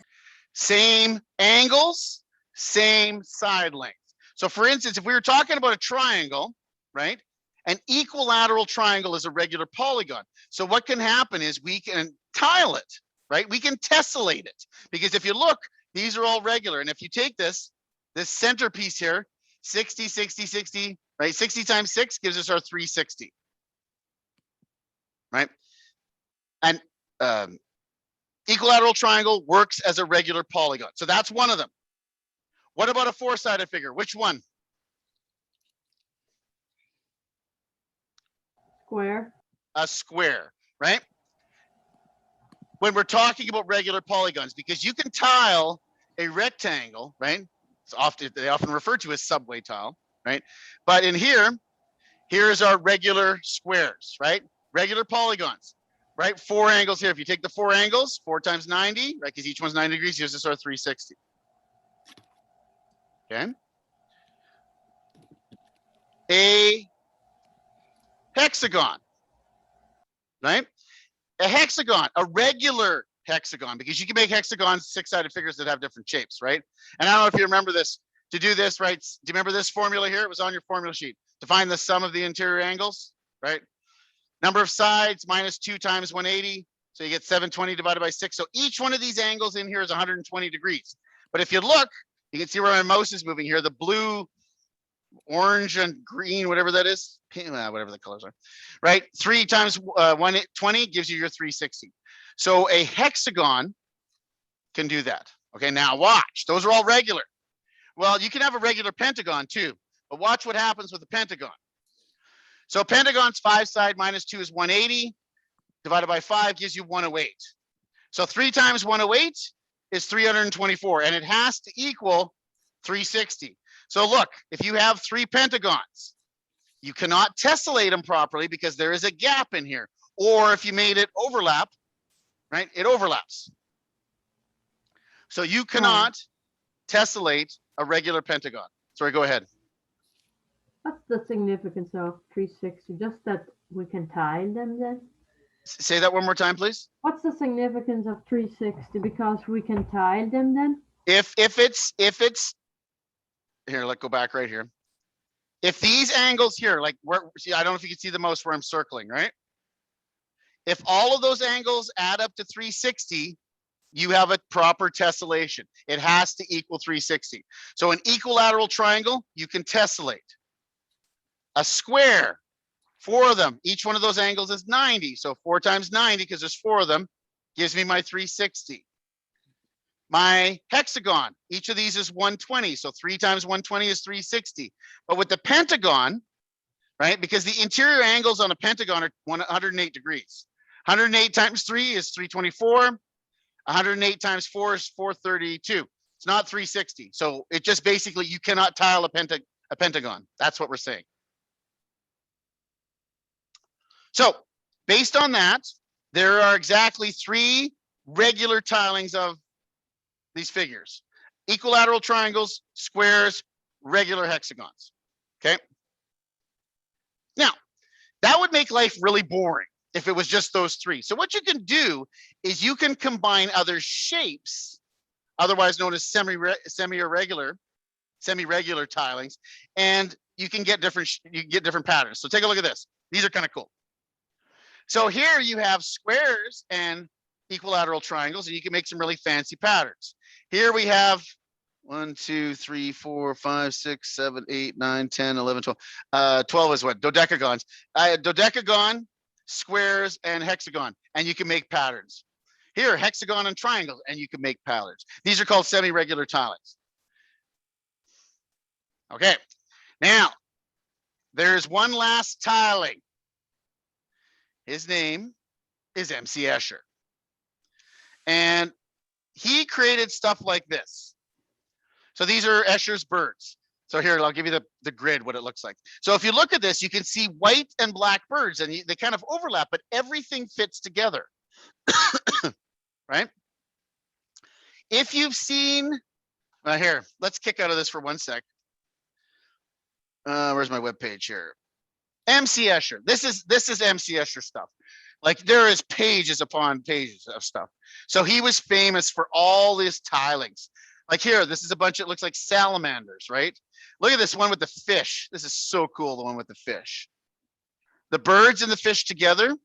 Same angles, same side length. So for instance, if we were talking about a triangle, right? An equilateral triangle is a regular polygon. So what can happen is we can tile it, right? We can tessellate it, because if you look, these are all regular. And if you take this centerpiece here, 60, 60, 60, right? 60 times 6 gives us our 360, right? And equilateral triangle works as a regular polygon. So that's one of them. What about a four-sided figure? Which one? Square. A square, right? When we're talking about regular polygons, because you can tile a rectangle, right? They often refer to as subway tile, right? But in here's our regular squares, right? Regular polygons, right? 4 angles here. If you take the 4 angles, 4 times 90, right? Because each one's 90 degrees, gives us our 360. Okay. A hexagon, right? A hexagon, a regular hexagon, because you can make hexagons, 6-sided figures that have different shapes, right? And I don't know if you remember this. To do this, right? Do you remember this formula here? It was on your formula sheet. To find the sum of the interior angles, right? Number of sides minus 2 times 180. So you get 720 divided by 6. So each one of these angles in here is 120 degrees. But if you look, you can see where my mouse is moving here. The blue, orange, and green, whatever that is, whatever the colors are, right? 3 times 120 gives you your 360. So a hexagon can do that. Okay, now watch. Those are all regular. Well, you can have a regular pentagon too, but watch what happens with the pentagon. So pentagon's 5 side minus 2 is 180, divided by 5 gives you 108. So 3 times 108 is 324, and it has to equal 360. So look, if you have 3 pentagons, you cannot tessellate them properly because there is a gap in here. Or if you made it overlap, right, it overlaps. So you cannot tessellate a regular pentagon. Sorry, go ahead. What's the significance of 360? Just that we can tile them then? Say that one more time, please. What's the significance of 360? Because we can tile them then? If it's here, let's go back right here. If these angles here, like where, see, I don't know if you can see the most where I'm circling, right? If all of those angles add up to 360, you have a proper tessellation. It has to equal 360. So an equilateral triangle, you can tessellate. A square, 4 of them, each one of those angles is 90. So 4 times 90, because there's 4 of them, gives me my 360. My hexagon, each of these is 120. So 3 times 120 is 360. But with the pentagon, right, because the interior angles on a pentagon are 108 degrees. 108 times 3 is 324. 108 times 4 is 432. It's not 360. So it just basically, you cannot tile a pentagon. That's what we're saying. So based on that, there are exactly 3 regular tilings of these figures: equilateral triangles, squares, regular hexagons. Okay. Now, that would make life really boring if it was just those 3. So what you can do is you can combine other shapes, otherwise known as semi-regular tilings, and you can get different patterns. So take a look at this. These are kind of cool. So here you have squares and equilateral triangles, and you can make some really fancy patterns. Here we have 1, 2, 3, 4, 5, 6, 7, 8, 9, 10, 11, 12. 12 is what? Dodecagons. Dodecagon, squares, and hexagon, and you can make patterns. Here, hexagon and triangle, and you can make patterns. These are called semi-regular tilings. Okay, now there's one last tiling. His name is MC Escher. And he created stuff like this. So these are Escher's birds. So here, I'll give you the grid, what it looks like. So if you look at this, you can see white and black birds, and they kind of overlap, but everything fits together, right? If you've seen, here, let's kick out of this for 1 sec. Where's my webpage here? MC Escher. This is MC Escher stuff. Like there is pages upon pages of stuff. So he was famous for all these tilings. Like here, this is a bunch, it looks like salamanders, right? Look at this one with the fish. This is so cool, the one with the fish. The birds and the fish together,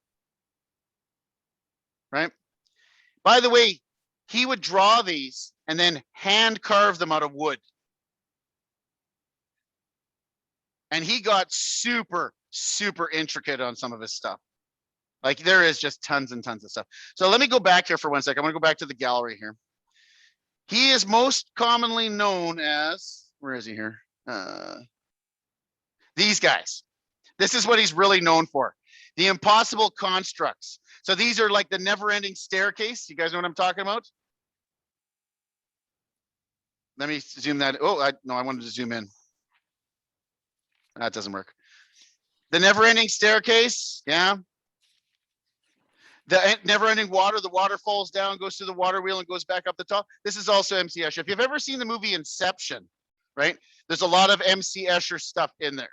right? By the way, he would draw these and then hand carve them out of wood. And he got super, super intricate on some of his stuff. Like there is just tons and tons of stuff. So let me go back here for 1 second. I'm gonna go back to the gallery here. He is most commonly known as, where is he here? These guys. This is what he's really known for. The impossible constructs. So these are like the never-ending staircase. You guys know what I'm talking about? Let me zoom that. Oh, I wanted to zoom in. That doesn't work. The never-ending staircase, yeah. The never-ending water, the water falls down, goes through the water wheel and goes back up the top. This is also MC Escher. If you've ever seen the movie Inception, right? There's a lot of MC Escher stuff in there.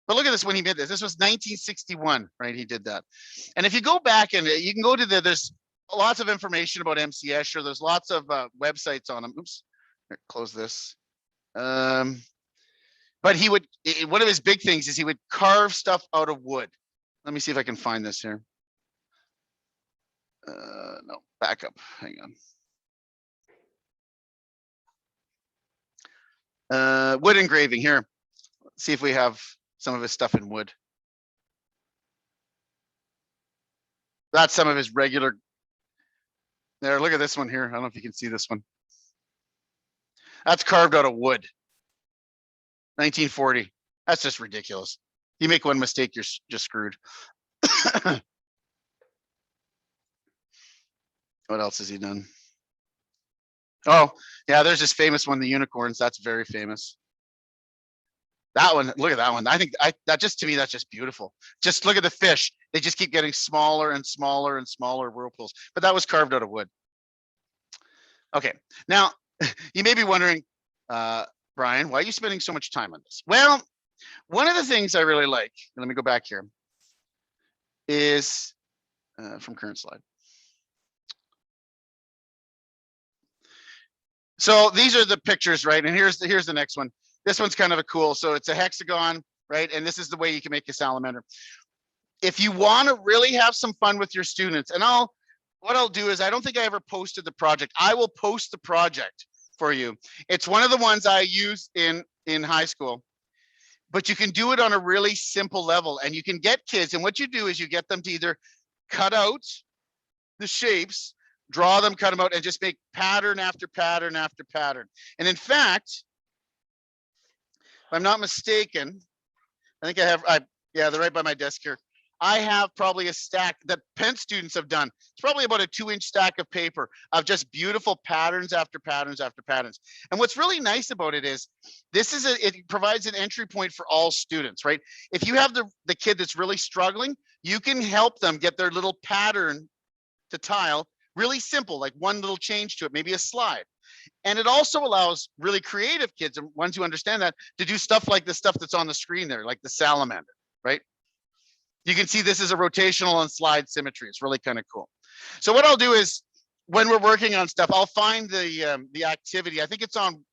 But look at this when he did this. This was 1961, right? He did that. And if you go back and you can go to there's lots of information about MC Escher. There's lots of websites on him. Oops, here, close this. But he would, one of his big things is he would carve stuff out of wood. Let me see if I can find this here. No, back up, hang on. Wood engraving here. Let's see if we have some of his stuff in wood. That's some of his regular. There, look at this one here. I don't know if you can see this one. That's carved out of wood. 1940. That's just ridiculous. You make one mistake, you're just screwed. What else has he done? Oh, yeah, there's this famous one, the unicorns. That's very famous. That one, look at that one. I think that just, to me, that's just beautiful. Just look at the fish. They just keep getting smaller and smaller and smaller whirlpools. But that was carved out of wood. Okay, now you may be wondering, Brian, why are you spending so much time on this? Well, one of the things I really like, let me go back here, is from current slide. So these are the pictures, right? And here's the next one. This one's kind of a cool. So it's a hexagon, right? And this is the way you can make a salamander. If you want to really have some fun with your students, and what I'll do is, I don't think I ever posted the project. I will post the project for you. It's one of the ones I use in high school, but you can do it on a really simple level, and you can get kids. And what you do is you get them to either cut out the shapes, draw them, cut them out, and just make pattern after pattern after pattern. And in fact, if I'm not mistaken, I think I have, yeah, they're right by my desk here. I have probably a stack that Penn students have done. It's probably about a 2-inch stack of paper of just beautiful patterns after patterns after patterns. And what's really nice about it is it provides an entry point for all students, right? If you have the kid that's really struggling, you can help them get their little pattern to tile really simple, like one little change to it, maybe a slide. And it also allows really creative kids and ones who understand that to do stuff like the stuff that's on the screen there, like the salamander, right? You can see this is a rotational and slide symmetry. It's really kind of cool. So what I'll do is, when we're working on stuff, I'll find the activity. I think it's on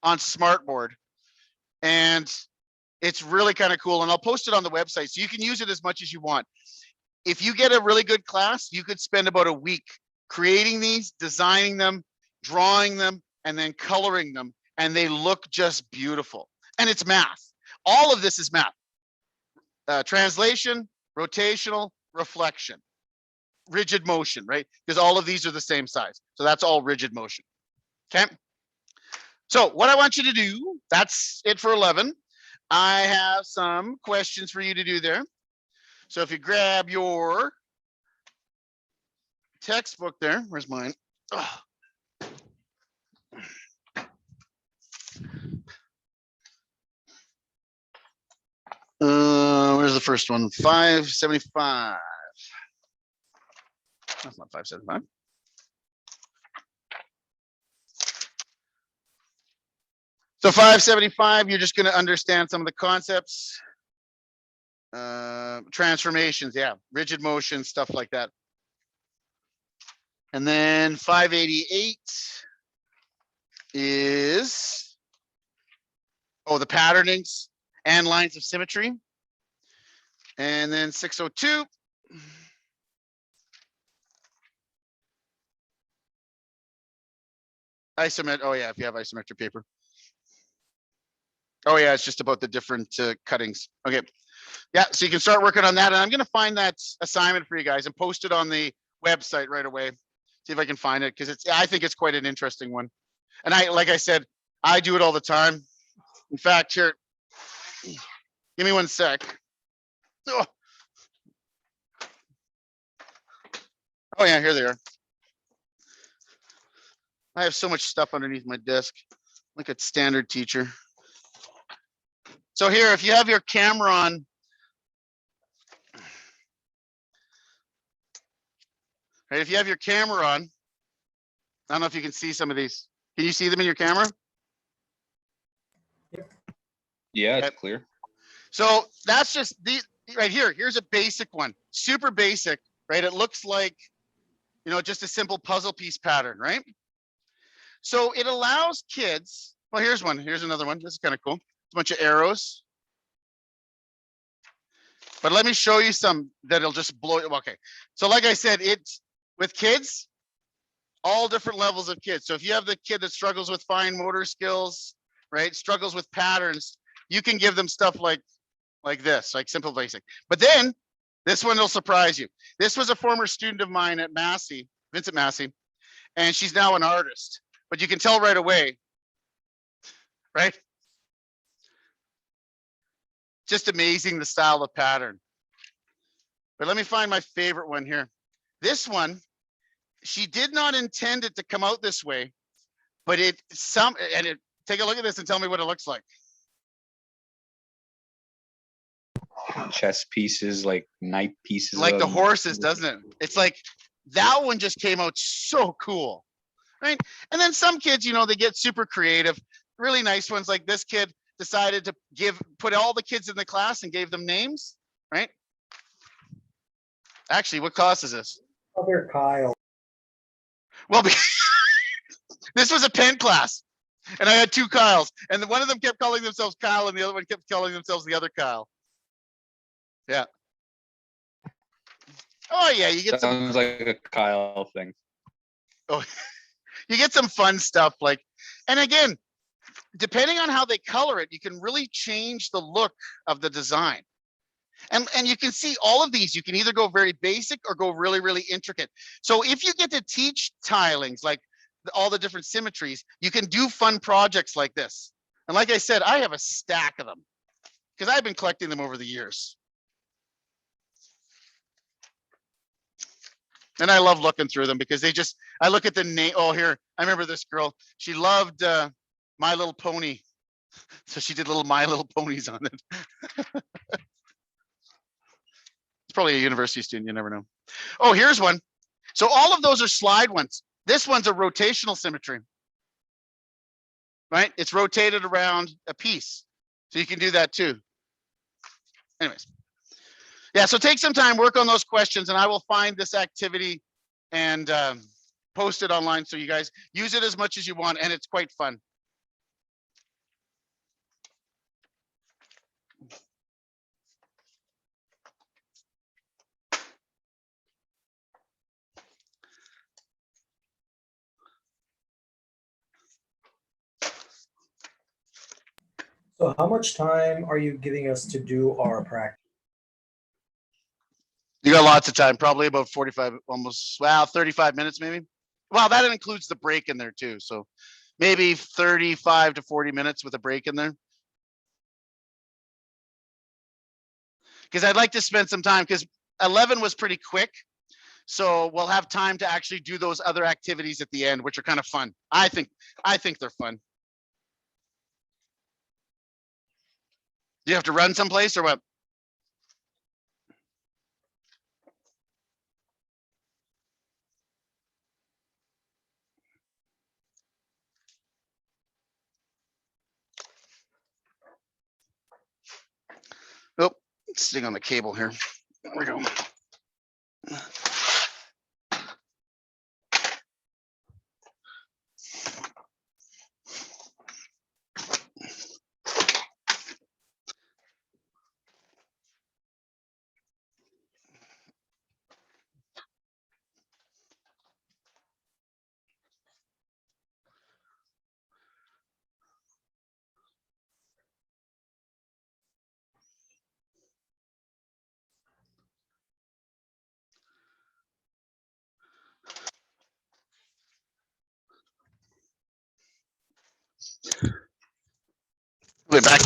Smartboard, and it's really kind of cool. And I'll post it on the website, so you can use it as much as you want. If you get a really good class, you could spend about a week creating these, designing them, drawing them, and then coloring them, and they look just beautiful. And it's math. All of this is math. Translation, rotational, reflection, rigid motion, right? Because all of these are the same size. So that's all rigid motion. Okay. So what I want you to do, that's it for 11. I have some questions for you to do there. So if you grab your textbook there, where's mine? Oh. Where's the first one? 575. That's not 575. So 575, you're just going to understand some of the concepts. Transformations, yeah, rigid motion, stuff like that. And then 588 is, the patternings and lines of symmetry. And then 602. Isometric, oh yeah, if you have isometric paper. Oh yeah, it's just about the different cuttings. Okay, yeah, so you can start working on that. And I'm gonna find that assignment for you guys and post it on the website right away. See if I can find it, because I think it's quite an interesting one. And like I said, I do it all the time. In fact, here, give me one sec. Oh, yeah, here they are. I have so much stuff underneath my desk. Look at standard teacher. So here, if you have your camera on, right, if you have your camera on, I don't know if you can see some of these. Can you see them in your camera? Yep. Yeah, Okay. it's clear. So that's just the right here. Here's a basic one, super basic, right? It looks like, you know, just a simple puzzle piece pattern, right? So it allows kids, well, here's one, here's another one. This is kind of cool. It's a bunch of arrows. But let me show you some that'll just blow you. Okay. So like I said, it's with kids, all different levels of kids. So if you have the kid that struggles with fine motor skills, right? Struggles with patterns, you can give them stuff like this, like simple basic. But then this one will surprise you. This was a former student of mine at Massey, Vincent Massey, and she's now an artist. But you can tell right away, right? Just amazing the style of pattern. But let me find my favorite one here. This one, she did not intend it to come out this way, but take a look at this and tell me what it looks like. Chess pieces, like knight pieces. Like the of- horses, doesn't it? It's like that one just came out so cool, right? And then some kids, you know, they get super creative, really nice ones. Like this kid decided to put all the kids in the class and gave them names, right? Actually, what class is this? Other Kyle. Well, this was a pen class, and I had two Kyles, and one of them kept calling themselves Kyle, and the other one kept calling themselves the other Kyle. Yeah. Oh yeah, you get some. Sounds like a Kyle thing. Oh, you get some fun stuff like, and again, depending on how they color it, you can really change the look of the design. And you can see all of these, you can either go very basic or go really, really intricate. So if you get to teach tilings, like all the different symmetries, you can do fun projects like this. And like I said, I have a stack of them because I've been collecting them over the years. And I love looking through them because I look at the name. Oh, here, I remember this girl. She loved My Little Pony. So she did little My Little Ponies on it. It's probably a university student, you never know. Oh, here's one. So all of those are slide ones. This one's a rotational symmetry, right? It's rotated around a piece. So you can do that too. Anyways. Yeah, so take some time, work on those questions, and I will find this activity and post it online so you guys use it as much as you want, and it's quite fun. So how much time are you giving us to do our practice? You got lots of time, probably about 45, almost, well, 35 minutes maybe. Well, that includes the break in there too. So maybe 35 to 40 minutes with a break in there. Because I'd like to spend some time because 11 was pretty quick. So we'll have time to actually do those other activities at the end, which are kind of fun. I think they're fun. Do you have to run someplace or what? Oh, sitting on the cable here. There we go. Way back.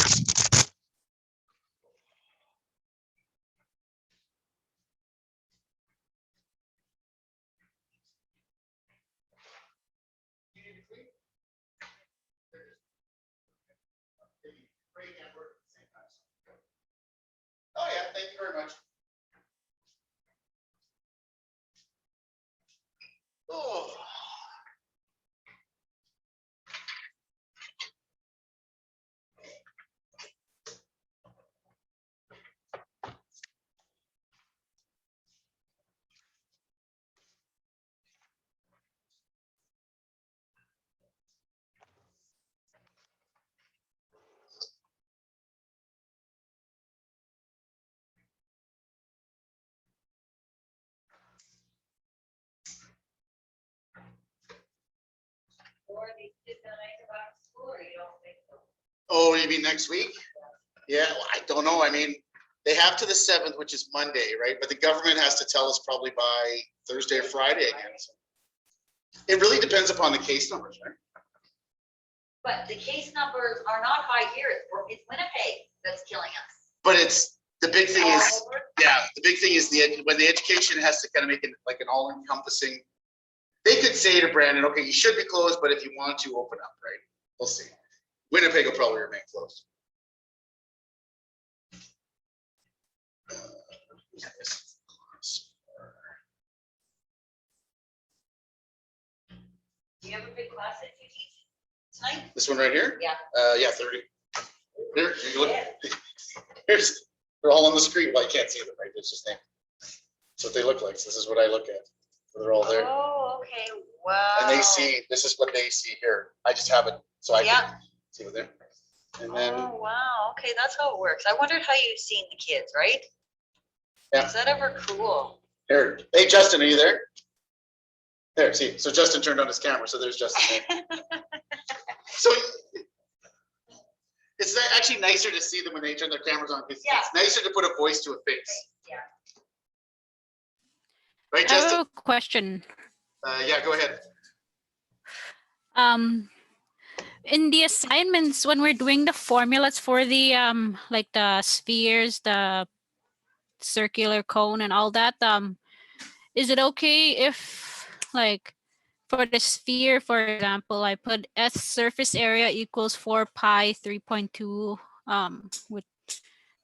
Oh yeah, thank you very much. Oh. Oh, you mean next week? Yeah, well, I don't know. I mean, they have to the 7th, which is Monday, right? But the government has to tell us probably by Thursday or Friday again. So it really depends upon the case numbers, right? But the case numbers are not high here. It's Winnipeg that's killing us. But it's, the big thing is, All over. yeah, the big thing is when the education has to kind of make it like an all encompassing. They could say to Brandon, okay, you should be closed, but if you want to open up, right? We'll see. Winnipeg will probably remain closed. Do you have a big class that you teach tonight? This one right here? Yeah. Yeah, 30. Here, you look. Here's, they're all on the screen. Well, you can't see them, right? It's just name. That's what they look like. So this is what I look at. So they're all there. Oh, okay, wow. And they see, this is what they see here. I just have it, so I Yeah. can see what they're. And then, Oh, wow, okay, that's how it works. I wondered how you've seen the kids, right? Yeah. Is that ever cool? here, hey, Justin, are you there? There, see, so Justin turned on his camera, so there's Justin there. So it's actually nicer to see them when they turn their cameras on. It's Yeah. it's nicer to put a voice to a face. Yeah. Right, I have Justin? a question. Yeah, go ahead. In the assignments, when we're doing the formulas for the like the spheres, the circular cone and all that, is it okay if like for the sphere, for example, I put S surface area equals 4 pi 3.2 with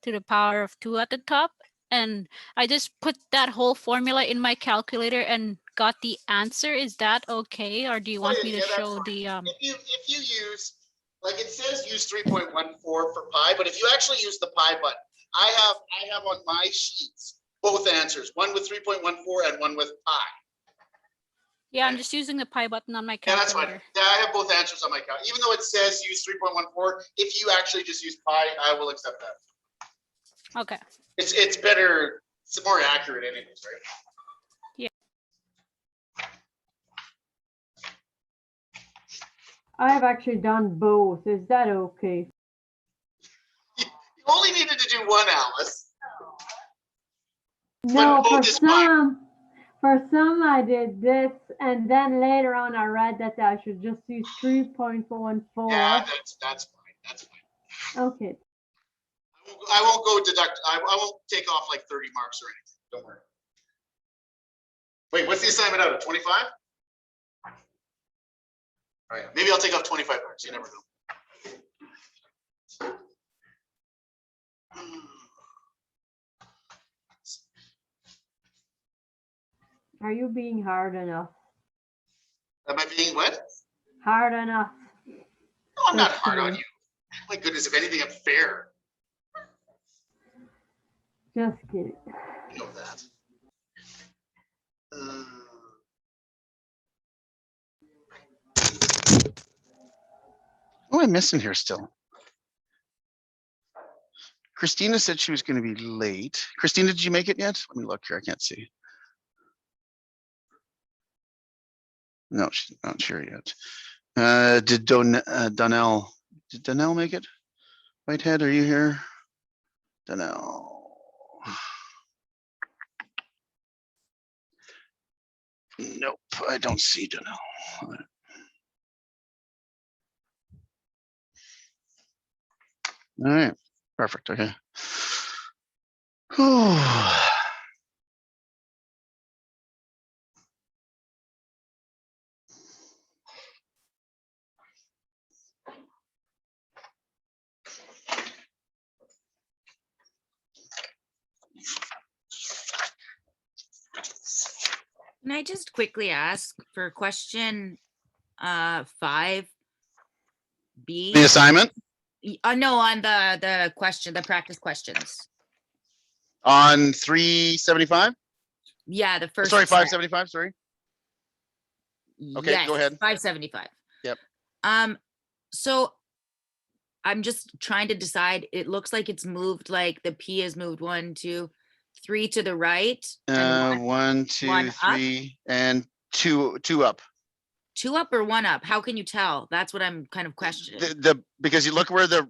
to the power of 2 at the top, and I just put that whole formula in my calculator and got the answer? Is that okay, or do you want me to Yeah, that's show fine. the If you use, like it says use 3.14 for pi, but if you actually use the pi button, I have on my sheets both answers, one with 3.14 and one with pi. Yeah, I'm just using the pi button on my Yeah, that's fine. calculator. Yeah, I have both answers on my count. Even though it says use 3.14, if you actually just use pi, I will accept that. Okay. It's better, it's more accurate anyways, right? I've actually done both. Is that okay? You only needed to do one, Alice. No, both for is fine. some I did this, and then later on I read that I should just use 3.14. Yeah, that's fine. That's fine. Okay. I won't go deduct. I won't take off like 30 marks or anything. Don't worry. Wait, what's the assignment out of 25? All right, maybe I'll take off 25 marks. You never know. Are you being hard enough? Am I being what? Hard enough. No, I'm not That's hard on fine. you. My goodness, if anything, I'm fair. Just kidding. You know that. What am I missing here still? Christina said she was going to be late. Christina, did you make it yet? Let me look here. I can't see. No, she's not sure yet. Did Donnell make it? Whitehead, are you here? Donnell. Nope, I don't see Donnell. All right, perfect. Okay. Can I just quickly ask for question 5B? The assignment No, on the question, the practice questions. on 375? Yeah, the first. Sorry, set. 575, sorry. Okay, go ahead. 575. Yep. So I'm just trying to decide, it looks like it's moved, like the P has moved 1, 2, 3 to the right. And 1, 2, one up? 3, and two up. 2 up or 1 up? How can you tell? That's what I'm kind of questioning. Because you look where the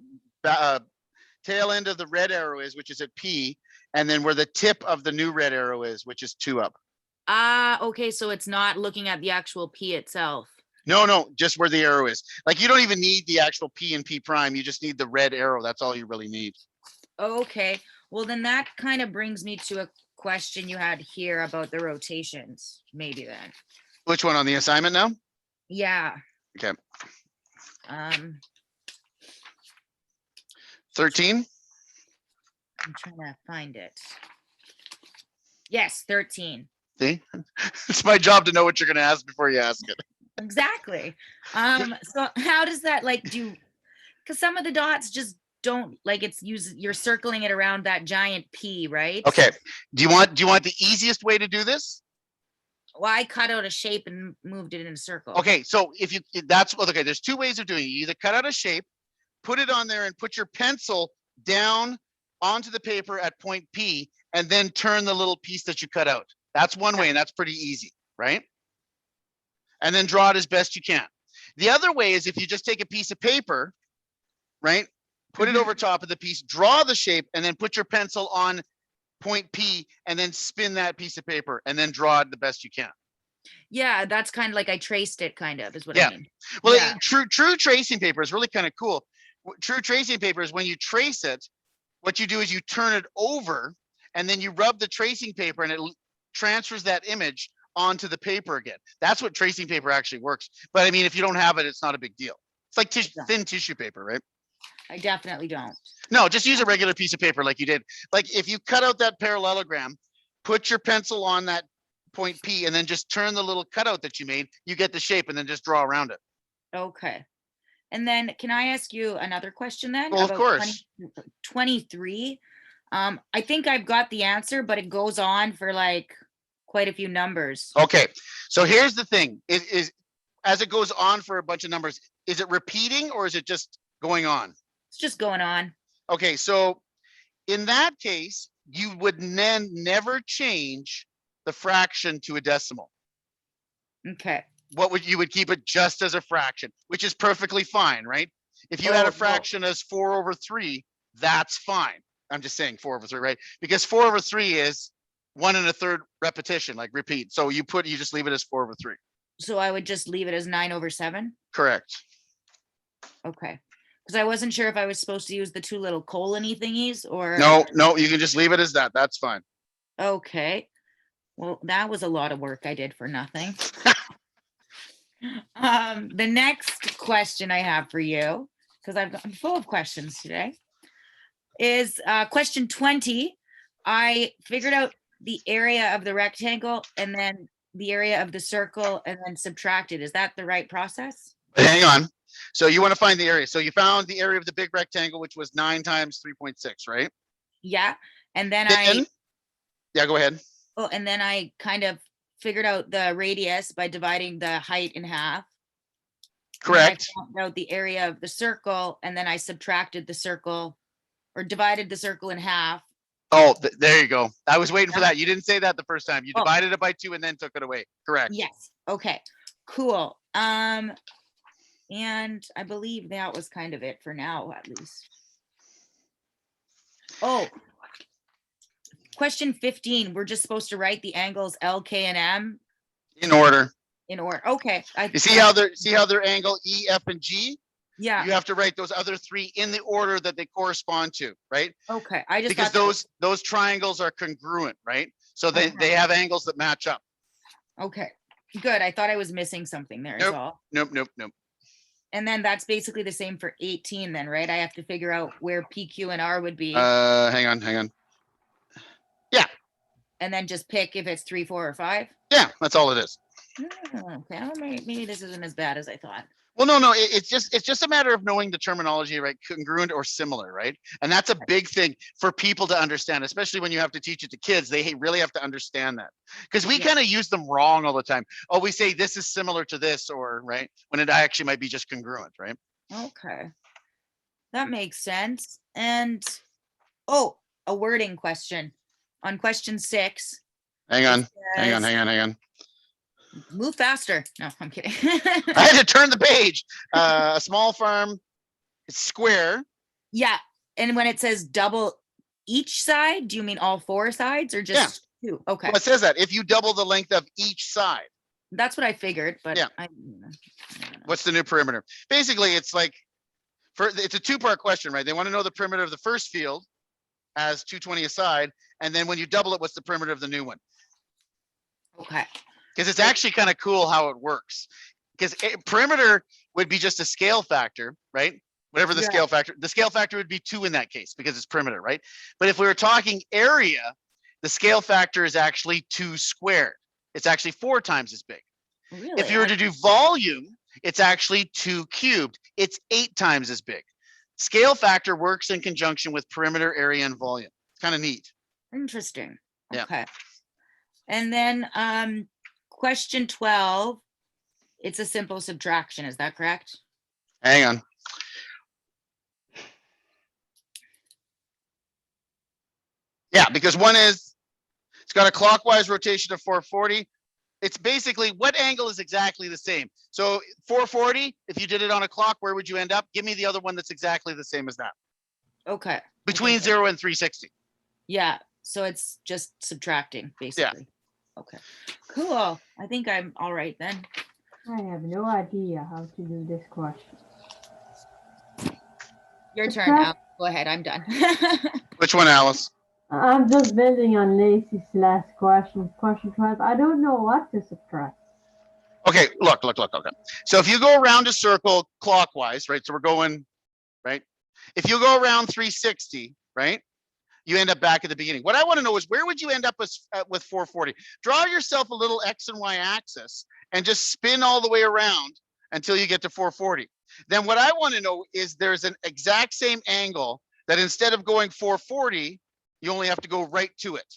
tail end of the red arrow is, which is at P, and then where the tip of the new red arrow is, which is 2 up. Ah, okay, so it's not looking at the actual P itself. No, just where the arrow is. Like you don't even need the actual P and P prime. You just need the red arrow. That's all you really need. Okay, well then that kind of brings me to a question you had here about the rotations, maybe then. Which one on the assignment now? Yeah. Okay. I'm 13. trying to find it. Yes, 13. See, it's my job to know what you're going to ask before you ask it. Exactly. So how does that like do, because some of the dots just don't like you're circling it around that giant P, right? Okay. Do you want the easiest way to do this? Well, I cut out a shape and moved it in a circle. Okay, so okay, there's 2 ways of doing it. You either cut out a shape, put it on there and put your pencil down onto the paper at point P, and then turn the little piece that you cut out. That's one way, and that's pretty easy, right? And then draw it as best you can. The other way is if you just take a piece of paper, right? Put it over top of the piece, draw the shape, and then put your pencil on point P, and then spin that piece of paper, and then draw it the best you can. Yeah, that's kind of like I traced it, kind of, is what Yeah. I mean. Well, Yeah. true tracing paper is really kind of cool. True tracing paper is when you trace it, what you do is you turn it over, and then you rub the tracing paper, and it transfers that image onto the paper again. That's what tracing paper actually works. But I mean, if you don't have it, it's not a big deal. It's like thin tissue paper, right? I definitely don't. No, just use a regular piece of paper like you did. Like if you cut out that parallelogram, put your pencil on that point P, and then just turn the little cutout that you made, you get the shape, and then just draw around it. Okay. And then can I ask you another question then? Well, of about course. 23. I think I've got the answer, but it goes on for like quite a few numbers. Okay, so here's the thing, is as it goes on for a bunch of numbers, is it repeating or is it just going on? It's just going on. Okay, so in that case, you would then never change the fraction to a decimal. Okay. You would keep it just as a fraction, which is perfectly fine, right? If you had Oh, a fraction as 4/3, that's fine. I'm just saying 4/3, right? Because 4/3 is 1 1/3 repetition, like repeat. So you just leave it as 4/3. So I would just leave it as 9/7. Correct. Okay. Because I wasn't sure if I was supposed to use the 2 little colon-y thingies or. No, you can just leave it as that. That's fine. Okay. Well, that was a lot of work I did for nothing. The next question I have for you, because I'm full of questions today, is question 20. I figured out the area of the rectangle and then the area of the circle and then subtracted. Is that the right process? But hang on. So you want to find the area. So you found the area of the big rectangle, which was 9 times 3.6, right? Yeah. And then Yeah, go ahead. and then I kind of figured out the radius by dividing the height in half. And then Correct. I found out the area of the circle, and then I subtracted the circle or divided the circle in half. Oh, there you go. I was waiting for that. You didn't say that the first time. You Oh. divided it by 2 and then took it away. Correct. Yes. Okay. Cool. And I believe that was kind of it for now, at least. Oh. Question 15. We're just supposed to write the angles L, K, and M In order. in order. Okay. You see how they're angle E, F, and G? Yeah. You have to write those other 3 in the order that they correspond to, right? Okay. I just Because thought that- those triangles are congruent, right? So they Okay. have angles that match up. Okay. Good. I thought I was missing something there. Is Nope. all. Nope. And then that's basically the same for 18 then, right? I have to figure out where P, Q, and R would be Hang on. and then just pick if it's 3, 4, or 5. Yeah, that's all it is. Okay, well, maybe this isn't as bad as I thought. Well, no, it's just a matter of knowing the terminology, right? Congruent or similar, right? And that's a big thing for people to understand, especially when you have to teach it to kids. They really have to understand that because we Yeah. kind of use them wrong all the time. Oh, we say this is similar to this, or right, when it actually might be just congruent, right? Okay. That makes sense. And oh, a wording question. On question 6. Hang on. it says- Move faster. No, I'm kidding. I had to turn the page. A small farm, it's square. Yeah, and when it says double each side, do you mean all four sides or just two? Okay, Well, it says that if you double the length of each side. that's what I figured, but Yeah. I don't know. What's the new perimeter? Basically, it's like, it's a two-part question, right? They want to know the perimeter of the first field as 220 a side, and then when you double it, what's the perimeter of the new one? Okay, Because it's actually kind of cool how it works. Because perimeter would be just a scale factor, right? Whatever the Yeah. scale factor would be 2 in that case because it's perimeter, right? But if we were talking area, the scale factor is actually 2 squared. It's actually 4 times as big. really? If you were to do volume, it's actually 2 cubed. It's 8 times as big. Scale factor works in conjunction with perimeter, area, and volume. It's kind of neat. Interesting. Yeah. Okay. And then question 12, it's a simple subtraction, is that correct? Hang on. Yeah, because one is, it's got a clockwise rotation of 440. It's basically what angle is exactly the same. So 440, if you did it on a clock, where would you end up? Give me the other one that's exactly the same as that. Okay. Between 0 and 360. Yeah, so it's just subtracting, basically. Okay, cool. I think I'm all right then. I have no idea how to do this question. Your turn, Subtract- Al. Go ahead, I'm done. Which one, Alice? I'm just building on Lacey's last question, question 12. I don't know what to subtract. Okay, look. So if you go around a circle clockwise, right? So we're going, right? If you go around 360, right? You end up back at the beginning. What I want to know is where would you end up with 440? Draw yourself a little X and Y axis and just spin all the way around until you get to 440. Then what I want to know is there's an exact same angle that instead of going 440, you only have to go right to it.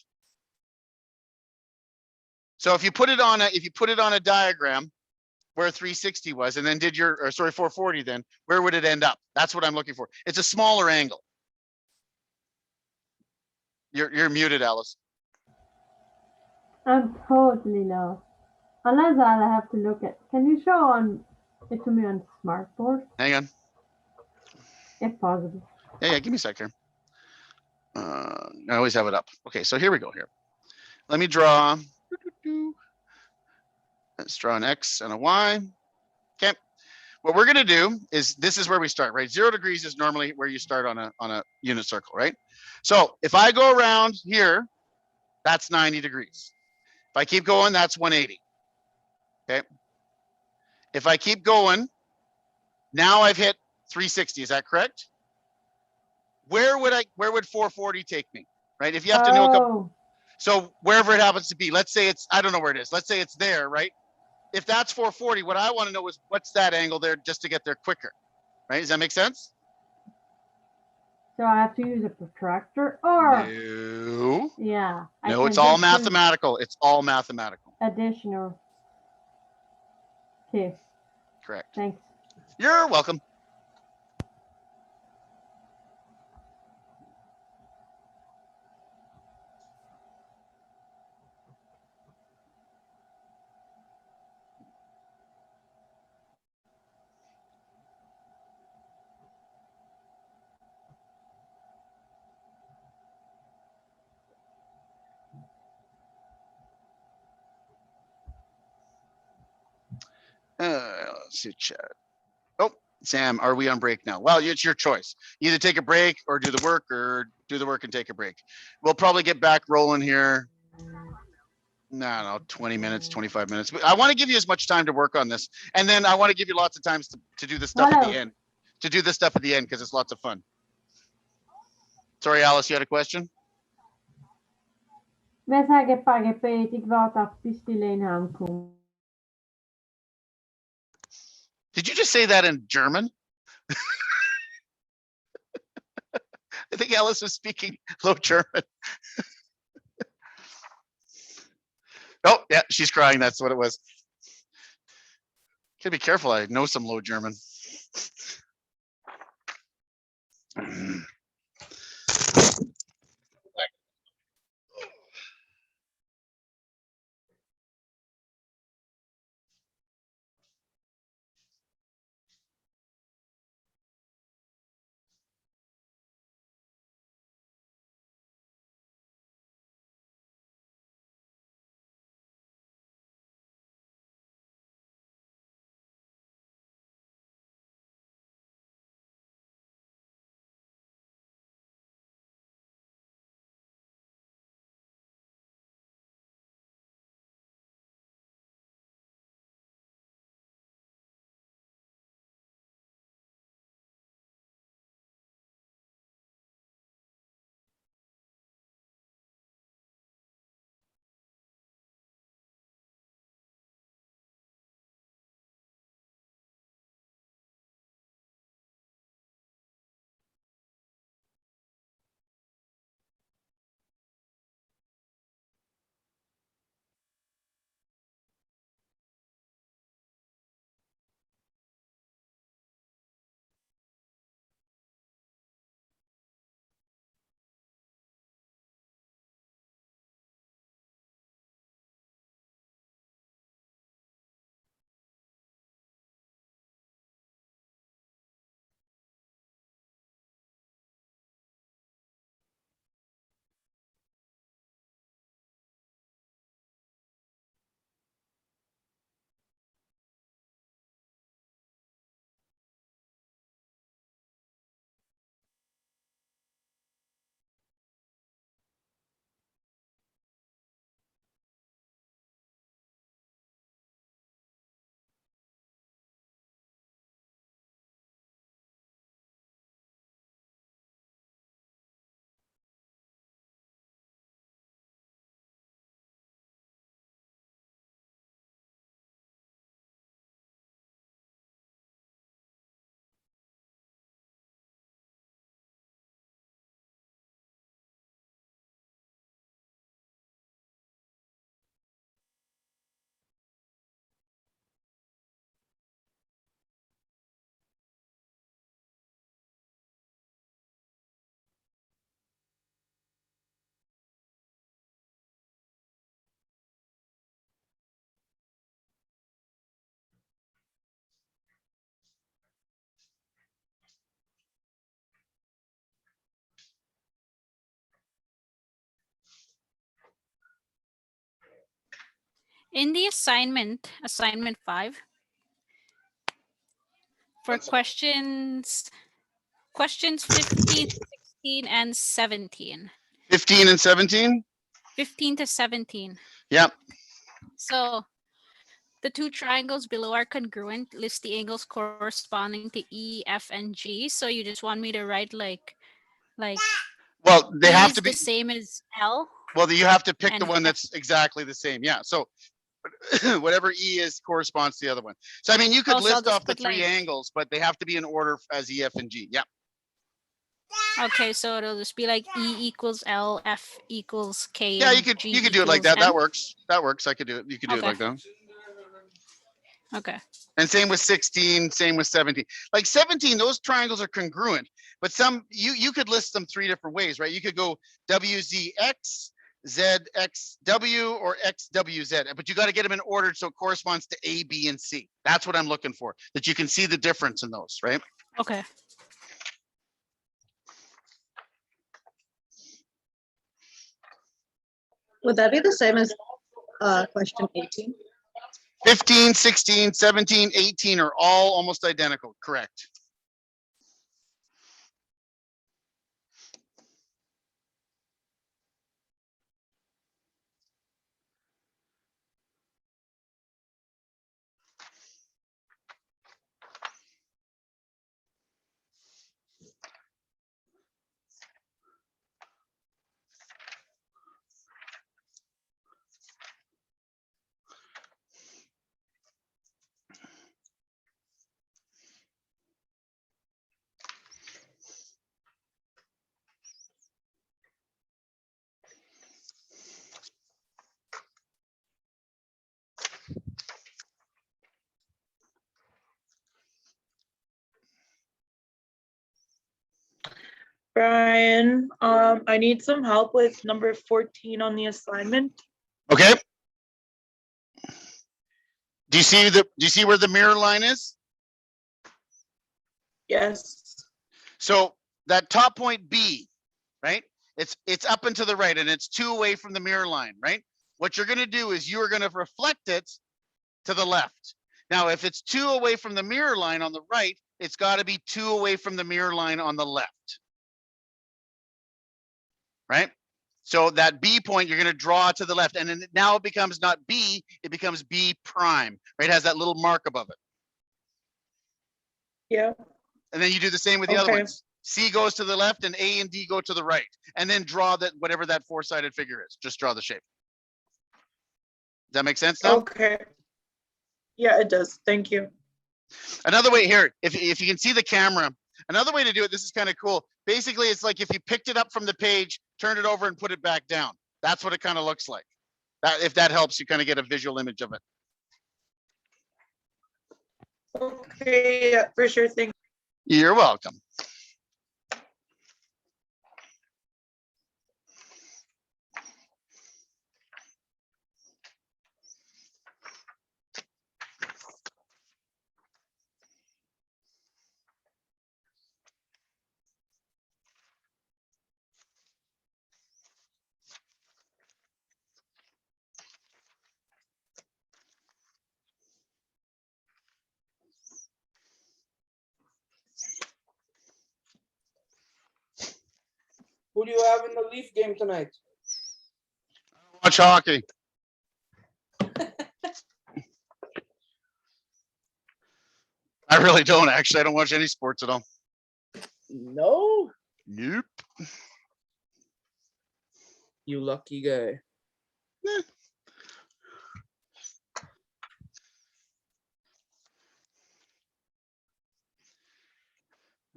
So if you put it on a diagram where 360 was and then did 440, then where would it end up? That's what I'm looking for. It's a smaller angle. You're muted, Alice. I'm totally lost. Unless I'll have to look at. Can you show it to me on smartboard, Hang on. if possible? Yeah, give me a sec here. I always have it up. Okay, so here we go here. Let me draw. Let's draw an X and a Y. Okay. What we're gonna do is, this is where we start, right? 0 degrees is normally where you start on a unit circle, right? So if I go around here, that's 90 degrees. If I keep going, that's 180. Okay. If I keep going, now I've hit 360. Is that correct? Where would 440 take me? Right? If you have to know a couple, so wherever it happens to be, let's say it's, I don't know where it is. Let's say it's there, right? If that's 440, what I want to know is what's that angle there just to get there quicker, right? Does that make sense? So I have to use a protractor or No. yeah. I No, can it's all just use mathematical. It's all mathematical. additional. Okay, Correct. thanks. You're welcome. Let's see, chat. Oh, Sam, are we on break now? Well, it's your choice. Either take a break or do the work, or do the work and take a break. We'll probably get back rolling here. No, 20 minutes, 25 minutes. But I want to give you as much time to work on this. And then I want to give you lots of times to do the stuff at the Hello. end. To do the stuff at the end, because it's lots of fun. Sorry, Alice, you had a question? Did you just say that in German? I think Alice was speaking Low German. Oh, yeah, she's crying. That's what it was. Gotta be careful. I know some Low German. In the assignment 5, for questions 15, 16, and 17. 15 and 17? 15 to 17. Yep. So the two triangles below are congruent. List the angles corresponding to E, F, and G. So you just want me to write like Well, they E have is to be, the same as L. well, you have to pick the and one F- that's exactly the same. Yeah. So whatever E is corresponds to the other one. So I mean, you could Oh, so I'll list just off the put, three like- angles, but they have to be in order as E, F, and G. Yeah. Okay, so it'll just be like E equals L, F equals K. Yeah, and you could G you could do it like equals that. That M? works. That works. I could do it. You could do it Okay. like that. Okay. And same with 16, same with 17. Like 17, those triangles are congruent, but some you could list them three different ways, right? You could go WZX, ZXW, or XWZ, but you got to get them in order so it corresponds to A, B, and C. That's what I'm looking for, that you can see the difference in those, right? Okay. Would that be the same as question 18? 15, 16, 17, 18 are all almost identical, correct? Brian, I need some help with number 14 on the assignment. Okay. Do you see where the mirror line is? Yes. So that top point B, right? It's up and to the right, and it's 2 away from the mirror line, right? What you're gonna do is you are gonna reflect it to the left. Now, if it's 2 away from the mirror line on the right, it's gotta be 2 away from the mirror line on the left. Right? So that B point, you're gonna draw to the left, and then now it becomes not B, it becomes B prime, right? It has that little mark above it. Yeah. And then you do the same with the other Okay. ones. C goes to the left and A and D go to the right. And then draw that, whatever that four-sided figure is, just draw the shape. Does that make sense now? Okay. Yeah, it does. Thank you. Another way here, if you can see the camera, another way to do it, this is kind of cool. Basically, it's like if you picked it up from the page, turned it over and put it back down. That's what it kind of looks like. That, if that helps, you kind of get a visual image of it. Okay, yeah, for sure. Thank You're welcome. Who do you have in the Leaf game tonight? Watch hockey. I really don't, actually. I don't watch any sports at all. No, Nope. you lucky guy.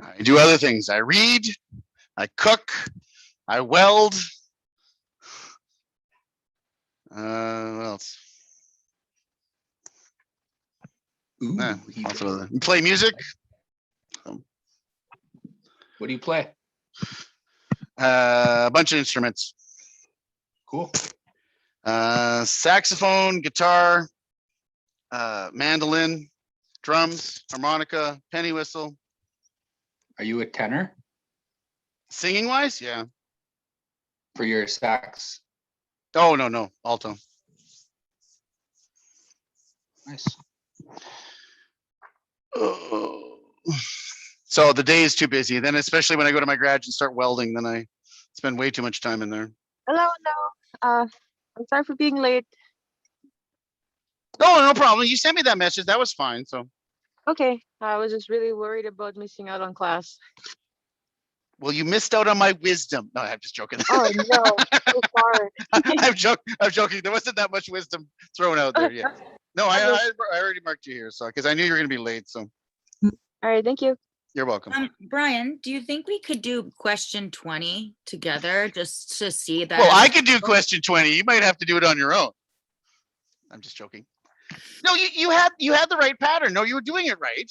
I do other things. I read, I cook, I weld. What else? Ooh, Also other- play music. what do you play? A bunch of instruments. Cool. Saxophone, guitar, mandolin, drums, harmonica, penny whistle. Are you a tenor Singing wise, yeah. for your sax? Oh, no, alto. Nice. So the day is too busy. Then especially when I go to my garage and start welding, then I spend way too much time in there. Hello, hello. I'm sorry for being late. Oh, no problem. You sent me that message. That was fine. So, Okay, I was just really worried about missing out on class. well, you missed out on my wisdom. No, I'm just joking. Oh no, so sorry. I'm joking. There wasn't that much wisdom thrown out there. Yeah. No, I already marked you here. So, because I knew you were going to be late. So All right, thank you. you're welcome. Brian, do you think we could do question 20 together just to see that? Well, I could do question 20. You might have to do it on your own. I'm just joking. No, you had the right pattern. No, you were doing it right.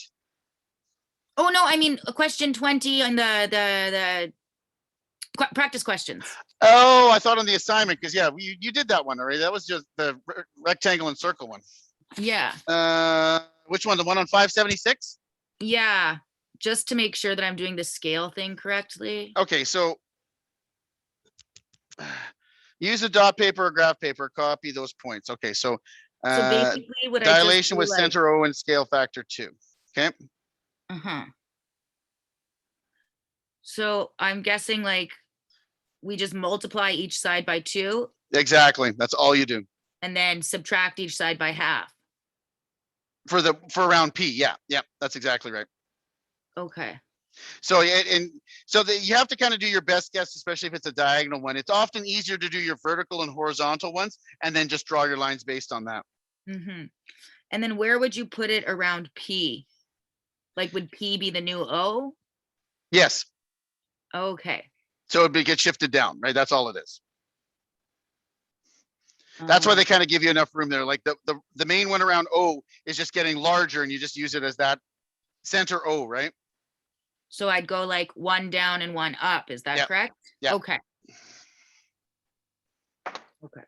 Oh, no, I mean, question 20 on the practice questions. Oh, I thought on the assignment because yeah, you did that one already. That was just the rectangle and circle one. Yeah, Which one? The one on 576? yeah, just to make sure that I'm doing the scale thing correctly. Okay, so use a dot paper or graph paper, copy those points. Okay, so So basically what I just dilation do, with like, center O and scale factor 2. Okay, uh-huh. So I'm guessing like we just multiply each side by 2 exactly. That's all you do and then subtract each side by half. for round P. Yeah, that's exactly right. Okay. So you have to kind of do your best guess, especially if it's a diagonal one. It's often easier to do your vertical and horizontal ones and then just draw your lines based on that. Mm-hmm. And then where would you put it around P? Like, would P be the new O? Yes. Okay. So it get shifted down, right? That's all it is. That's why they kind of give you enough room there. Like the main one around O is just getting larger and you just use it as that center O, right? So I'd go like 1 down and 1 up. Is that Yep. correct? Yep. Okay. Okay.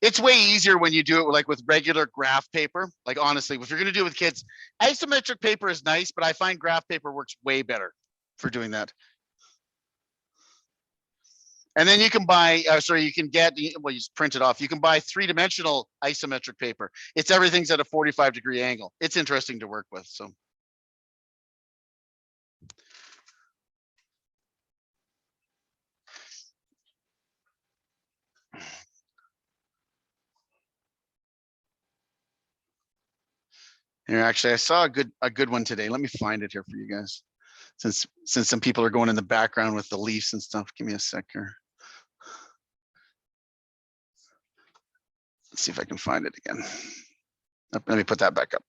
It's way easier when you do it like with regular graph paper. Like honestly, if you're gonna do it with kids, isometric paper is nice, but I find graph paper works way better for doing that. And then you can buy, you can get, well, you just print it off. You can buy 3-dimensional isometric paper. It's everything's at a 45-degree angle. It's interesting to work with, so. Here, actually, I saw a good one today. Let me find it here for you guys. Since some people are going in the background with the Leafs and stuff. Give me a sec here. Let's see if I can find it again. Let me put that back up.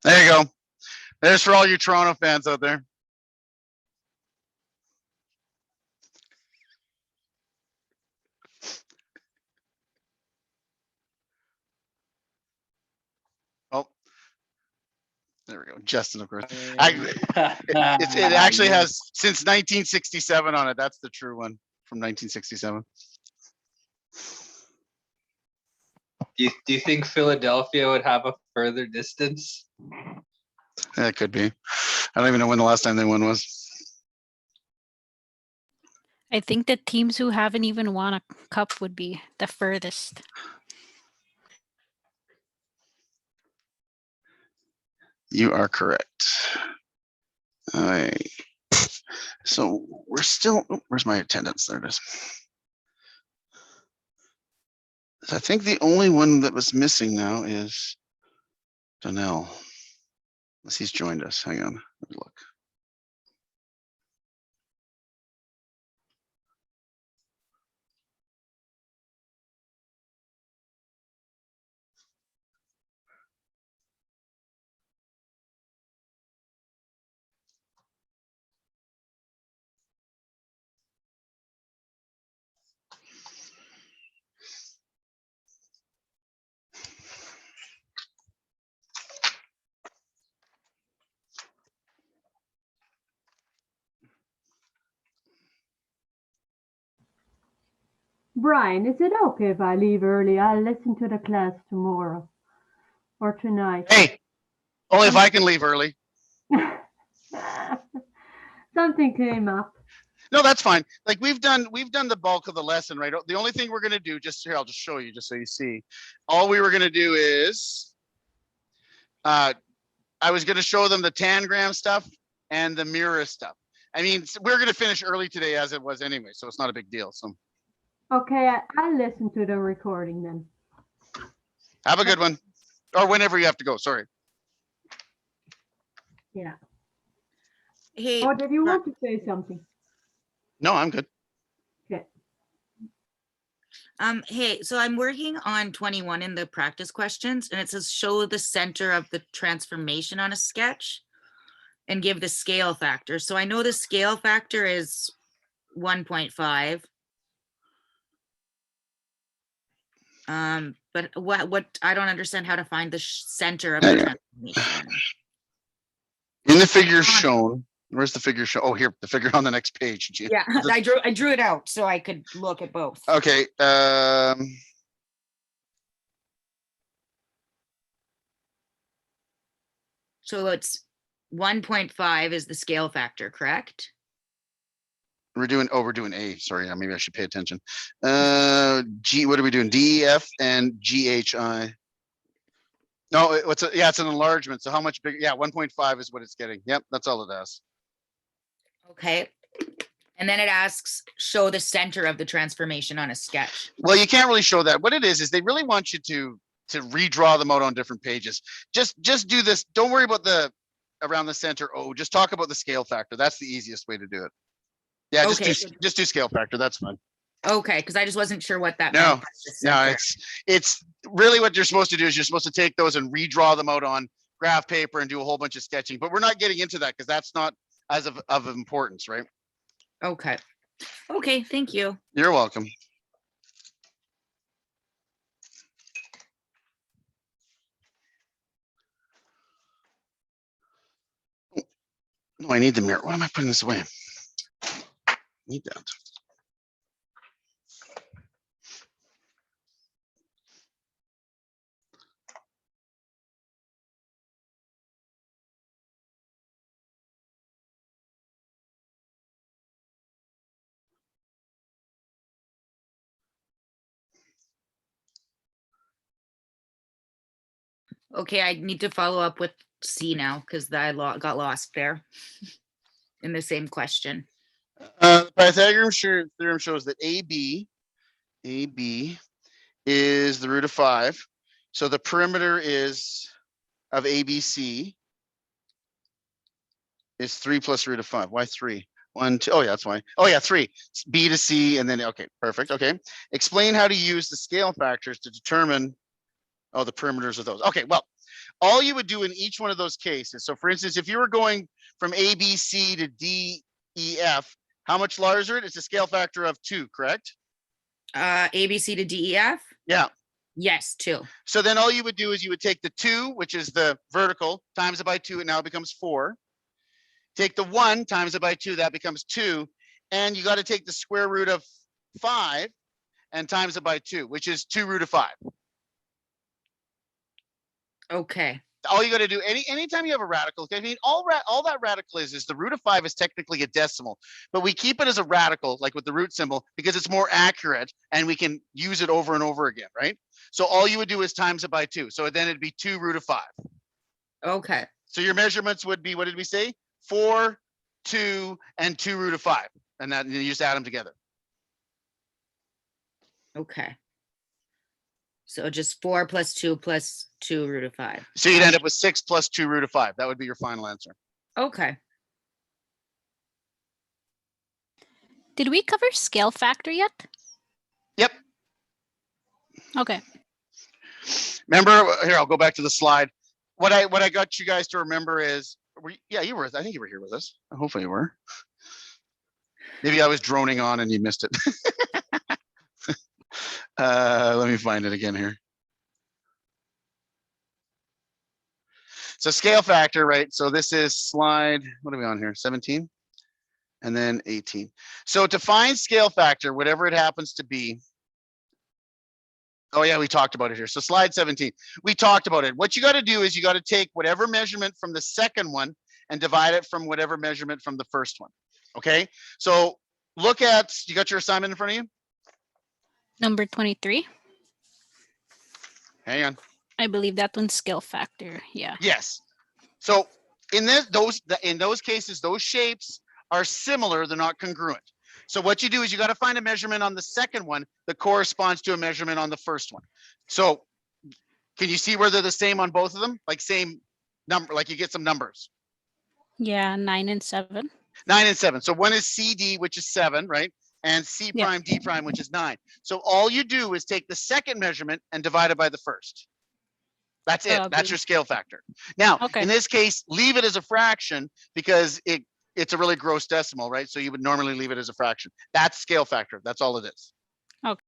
There you go. There's for all you Toronto fans out there. Oh, there we go. Justin, of course. It actually has since 1967 on it. That's the true one from 1967. Do you think Philadelphia would have a further distance? That could be. I don't even know when the last time they won was. I think the teams who haven't even won a cup would be the furthest. You are correct. So we're still, where's my attendance? There it is. I think the only one that was missing now is Donnell. Unless he's joined us. Hang on. Let me look. Brian, is it okay if I leave early? I'll listen to the class tomorrow or tonight. Hey, only if I can leave early. Something came up. No, that's fine. Like we've done the bulk of the lesson, right? The only thing we're gonna do, just here, I'll just show you, just so you see. All we were gonna do is, I was gonna show them the tangram stuff and the mirror stuff. I mean, we're gonna finish early today as it was anyway, so it's not a big deal. So Okay, I'll listen to the recording then. have a good one, or whenever you have to go. Sorry. Yeah. Hey, Oh, did you want to say something? No, I'm good. Okay. hey, so I'm working on 21 in the practice questions, and it says show the center of the transformation on a sketch and give the scale factor. So I know the scale factor is 1.5. But what I don't understand how to find the center of the transformation. In the figure shown, where's the figure show? Oh, here, the figure on the next page. Gee. Yeah, I drew it out so I could look at both. Okay. So it's 1.5 is the scale factor, correct? We're doing A. Sorry, maybe I should pay attention. G, what are we doing? DEF and GHI. No, it's an enlargement. So how much bigger? Yeah, 1.5 is what it's getting. Yep, that's all it has. Okay. And then it asks, show the center of the transformation on a sketch. Well, you can't really show that. What it is they really want you to redraw them out on different pages. Just do this. Don't worry about the around the center. Oh, just talk about the scale factor. That's the easiest way to do it. Yeah, Okay. just do scale factor. That's fine. Okay, because I just wasn't sure what that No, meant. by the no, center. it's really what you're supposed to do is you're supposed to take those and redraw them out on graph paper and do a whole bunch of sketching. But we're not getting into that because that's not as of importance, right? Okay. Okay, thank you. You're welcome. No, I need the mirror. Why am I putting this away? Need that. Okay, I need to follow up with C now because I got lost there in the same question. The Pythagorean theorem shows that AB is the root of 5. So the perimeter is of ABC is 3 plus root of 5. Why 3? 1, 2. Oh yeah, that's why. Oh yeah, 3. It's B to C, and then okay, perfect. Okay. Explain how to use the scale factors to determine the perimeters of those. Okay, well, all you would do in each one of those cases. So for instance, if you were going from ABC to DEF, how much larger? It's a scale factor of 2, correct? ABC to DEF? Yeah. Yes, 2. So then all you would do is you would take the 2, which is the vertical, times it by 2, and now it becomes 4. Take the 1, times it by 2, that becomes 2. And you got to take the square root of 5 and times it by 2, which is 2 root of 5. Okay. All you got to do anytime you have a radical, I mean, all that radical is the root of 5 is technically a decimal, but we keep it as a radical, like with the root symbol, because it's more accurate and we can use it over and over again, right? So all you would do is times it by 2. So then it'd be 2 root of 5. Okay. So your measurements would be, what did we say? 4, 2, and 2 root of 5. And that you just add them together. Okay. So just 4 plus 2 plus 2 root of 5. So you'd end up with 6 plus 2 root of 5. That would be your final answer. Okay. Did we cover scale factor yet? Yep. Okay. Remember, here, I'll go back to the slide. What I got you guys to remember is, you were, I think you were here with us. Hopefully you were. Maybe I was droning on and you missed it. Let me find it again here. So scale factor, right? So this is slide, what are we on here? 17 and then 18. So to find scale factor, whatever it happens to be, Oh yeah, we talked about it here. So slide 17, we talked about it. What you got to do is you got to take whatever measurement from the second one and divide it from whatever measurement from the first one. Okay, so look at, you got your assignment in front of you? Number 23. Hang on. I believe that one's scale factor. Yeah. Yes. So in those cases, those shapes are similar, they're not congruent. So what you do is you got to find a measurement on the second one that corresponds to a measurement on the first one. So can you see where they're the same on both of them? Like same number, like you get some numbers. Yeah, 9 and 7. 9 and 7. So one is CD, which is 7, right? And C Yeah. prime D prime, which is 9. So all you do is take the second measurement and divide it by the first. That's it. Oh, That's good. your scale factor. Now, Okay. in this case, leave it as a fraction because it's a really gross decimal, right? So you would normally leave it as a fraction. That's scale factor. That's all it is. Okay.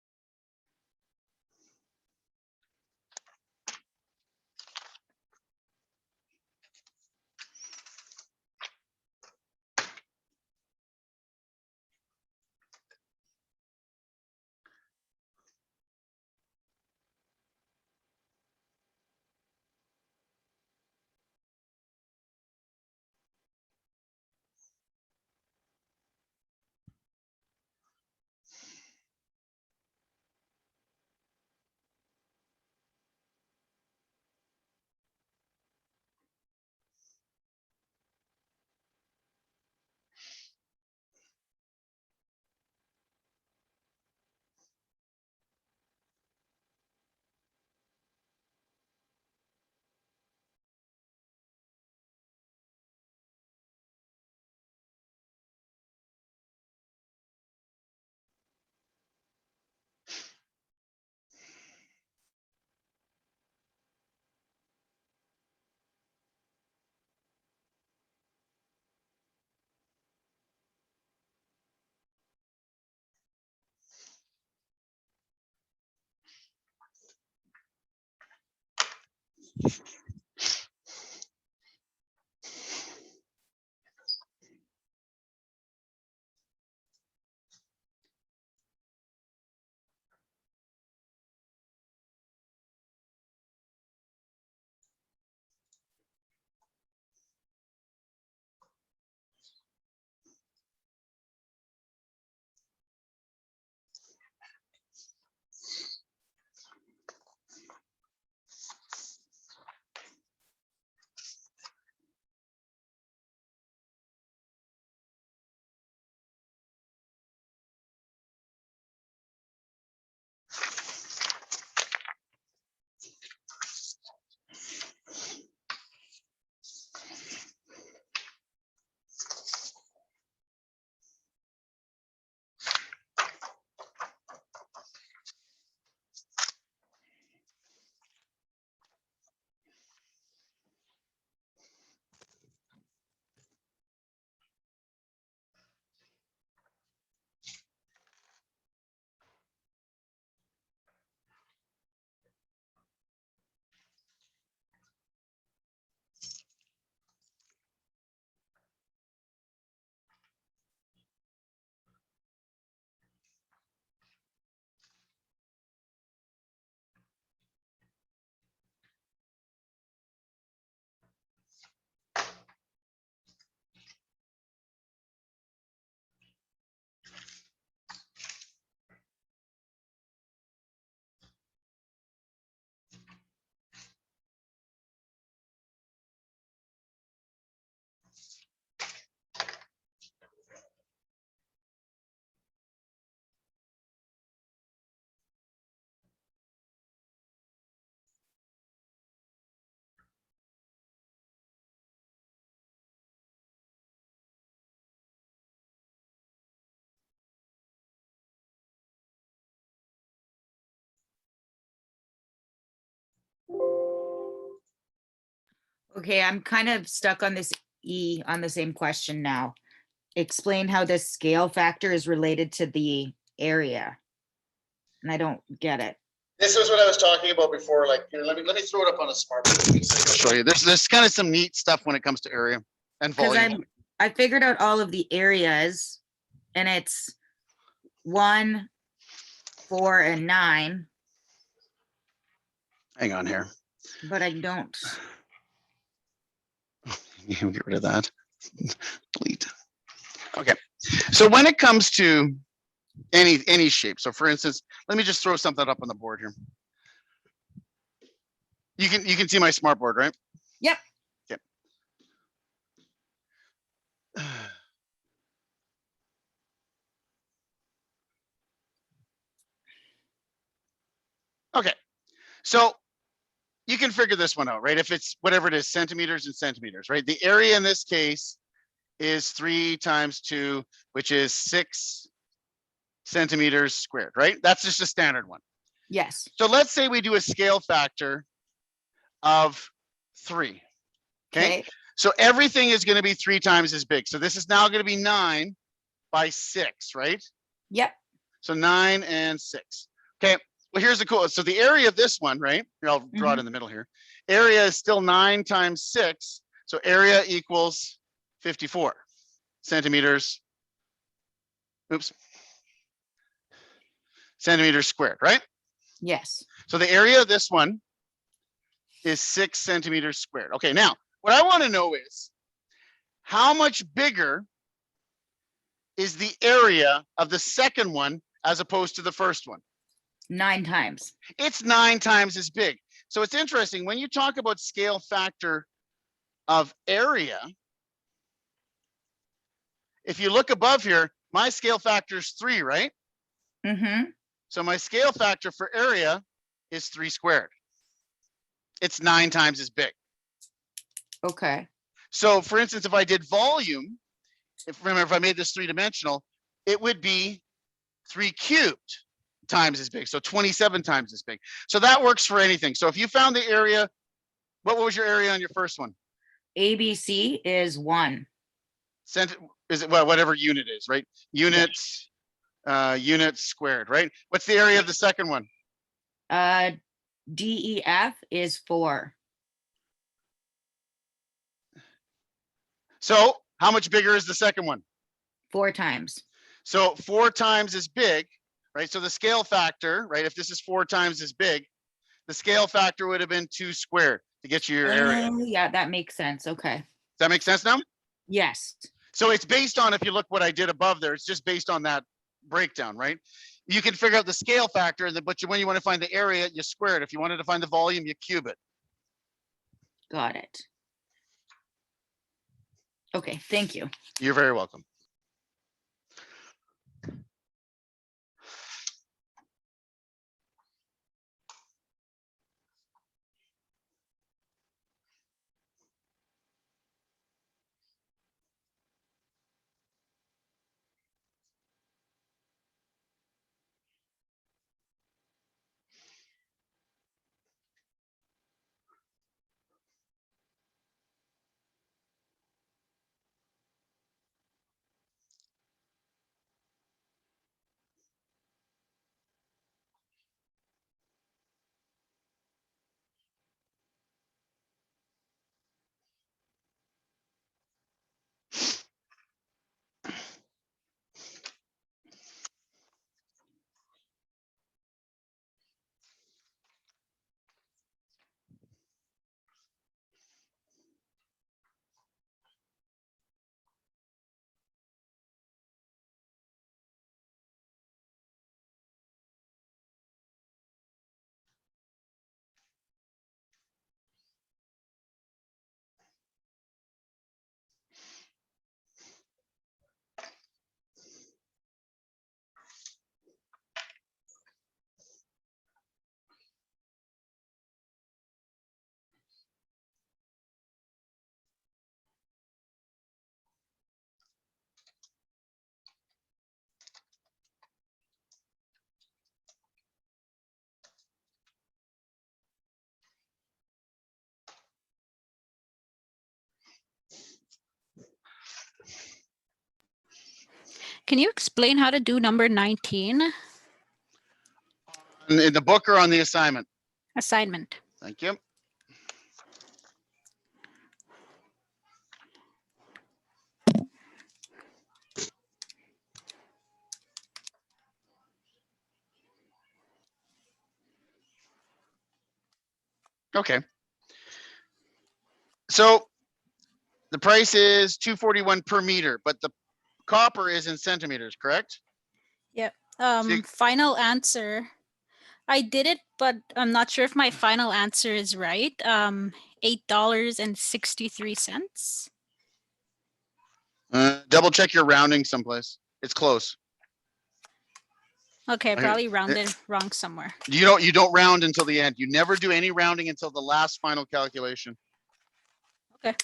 Okay, I'm kind of stuck on this E on the same question now. Explain how the scale factor is related to the area. And I don't get it. This is what I was talking about before. Like, here, let me throw it up on a smart board. I'll show you. There's kind of some neat stuff when it comes to area and Because volume. I figured out all of the areas and it's 1, 4, and 9. Hang on here. but I don't. You can get rid of that. Delete. Okay. So when it comes to any shape, so for instance, let me just throw something up on the board here. You can see my smart board, right? Yep. Okay. Okay. So you can figure this one out, right? If it's whatever it is, centimeters and centimeters, right? The area in this case is 3 times 2, which is 6 centimeters squared, right? That's just a standard one. Yes. So let's say we do a scale factor of 3. Okay. So everything is going to be 3 times as big. So this is now going to be 9 by 6, right? Yep. So 9 and 6. Okay. Well, here's the cool. So the area of this one, right? Here, I'll draw it in the middle here. Area is still 9 times 6. So area equals 54 centimeters. Oops. Centimeters squared, right? Yes. So the area of this one is 6 centimeters squared. Okay, now what I want to know is how much bigger is the area of the second one as opposed to the first one? 9 times. It's 9 times as big. So it's interesting when you talk about scale factor of area. If you look above here, my scale factor is 3, right? Mm-hmm. So my scale factor for area is 3 squared. It's 9 times as big. Okay. So for instance, if I did volume, if I made this 3-dimensional, it would be 3 cubed times as big. So 27 times as big. So that works for anything. So if you found the area, what was your area on your first one? ABC is 1. Is it, well, whatever unit is, right? Units, units squared, right? What's the area of the second one? DEF is 4. So how much bigger is the second one? 4 times. So 4 times as big, right? So the scale factor, right? If this is 4 times as big, the scale factor would have been 2 squared to get you your area. Does Yeah, that makes sense. Okay. that make sense now? Yes. So it's based on, if you look what I did above there, it's just based on that breakdown, right? You can figure out the scale factor, but when you want to find the area, you square it. If you wanted to find the volume, you cube it. Got it. Okay, thank you. You're very welcome. Can you explain how to do number 19? In the book or on the assignment? Assignment. Thank you. Okay. So the price is 241 per meter, but the copper is in centimeters, correct? Yep. you- Final answer. I did it, but I'm not sure if my final answer is right. $8.63. Double check your rounding someplace. It's close. Okay, I Okay, probably rounded wrong somewhere. You don't round until the end. You never do any rounding until the last final calculation. Okay.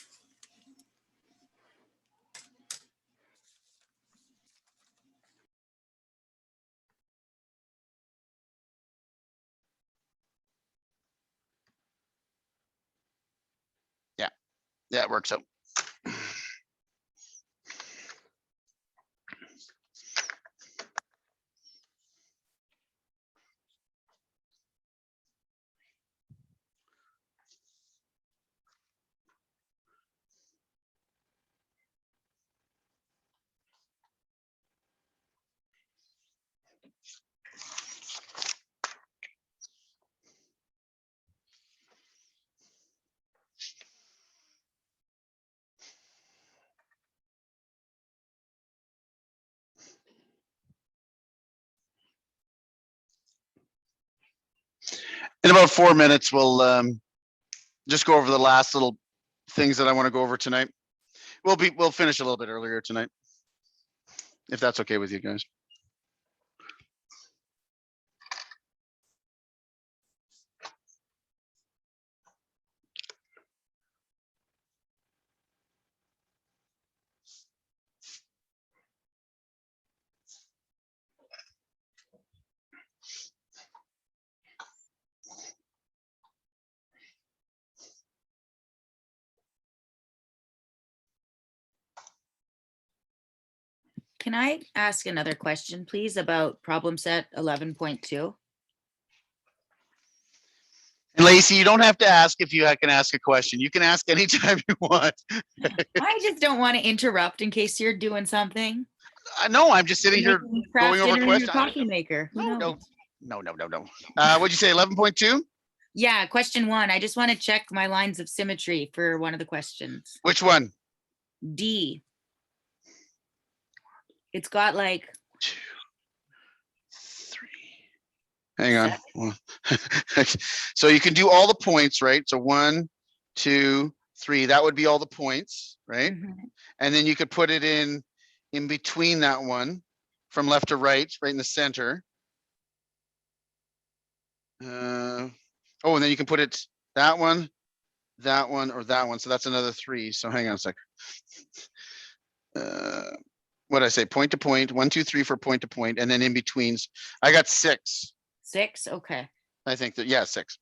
Yeah, it works out. In about 4 minutes, we'll just go over the last little things that I want to go over tonight. We'll finish a little bit earlier tonight, if that's okay with you guys. Can I ask another question, please, about problem set 11.2? And Lacey, you don't have to ask if you can ask a question. You can ask anytime you want. I just don't want to interrupt in case you're doing something. No, I'm just sitting here Making craft going over dinner in your questions. coffee maker. Who No, knows? no. What'd you say, 11.2? Yeah, question 1. I just want to check my lines of symmetry for one of the questions. Which one? D. It's got like 2, 3. Hang on. So you can do all the points, right? So 1, 2, 3. That would be all the points, right? Mhm. And then you could put it in between that one, from left to right, right in the center. Oh, and then you can put it that one, or that one. So that's another 3. So hang on a sec. What did I say? Point to point, 1, 2, 3 for point to point, and then in betweens. I got 6. 6. Okay. I think that, yeah, 6.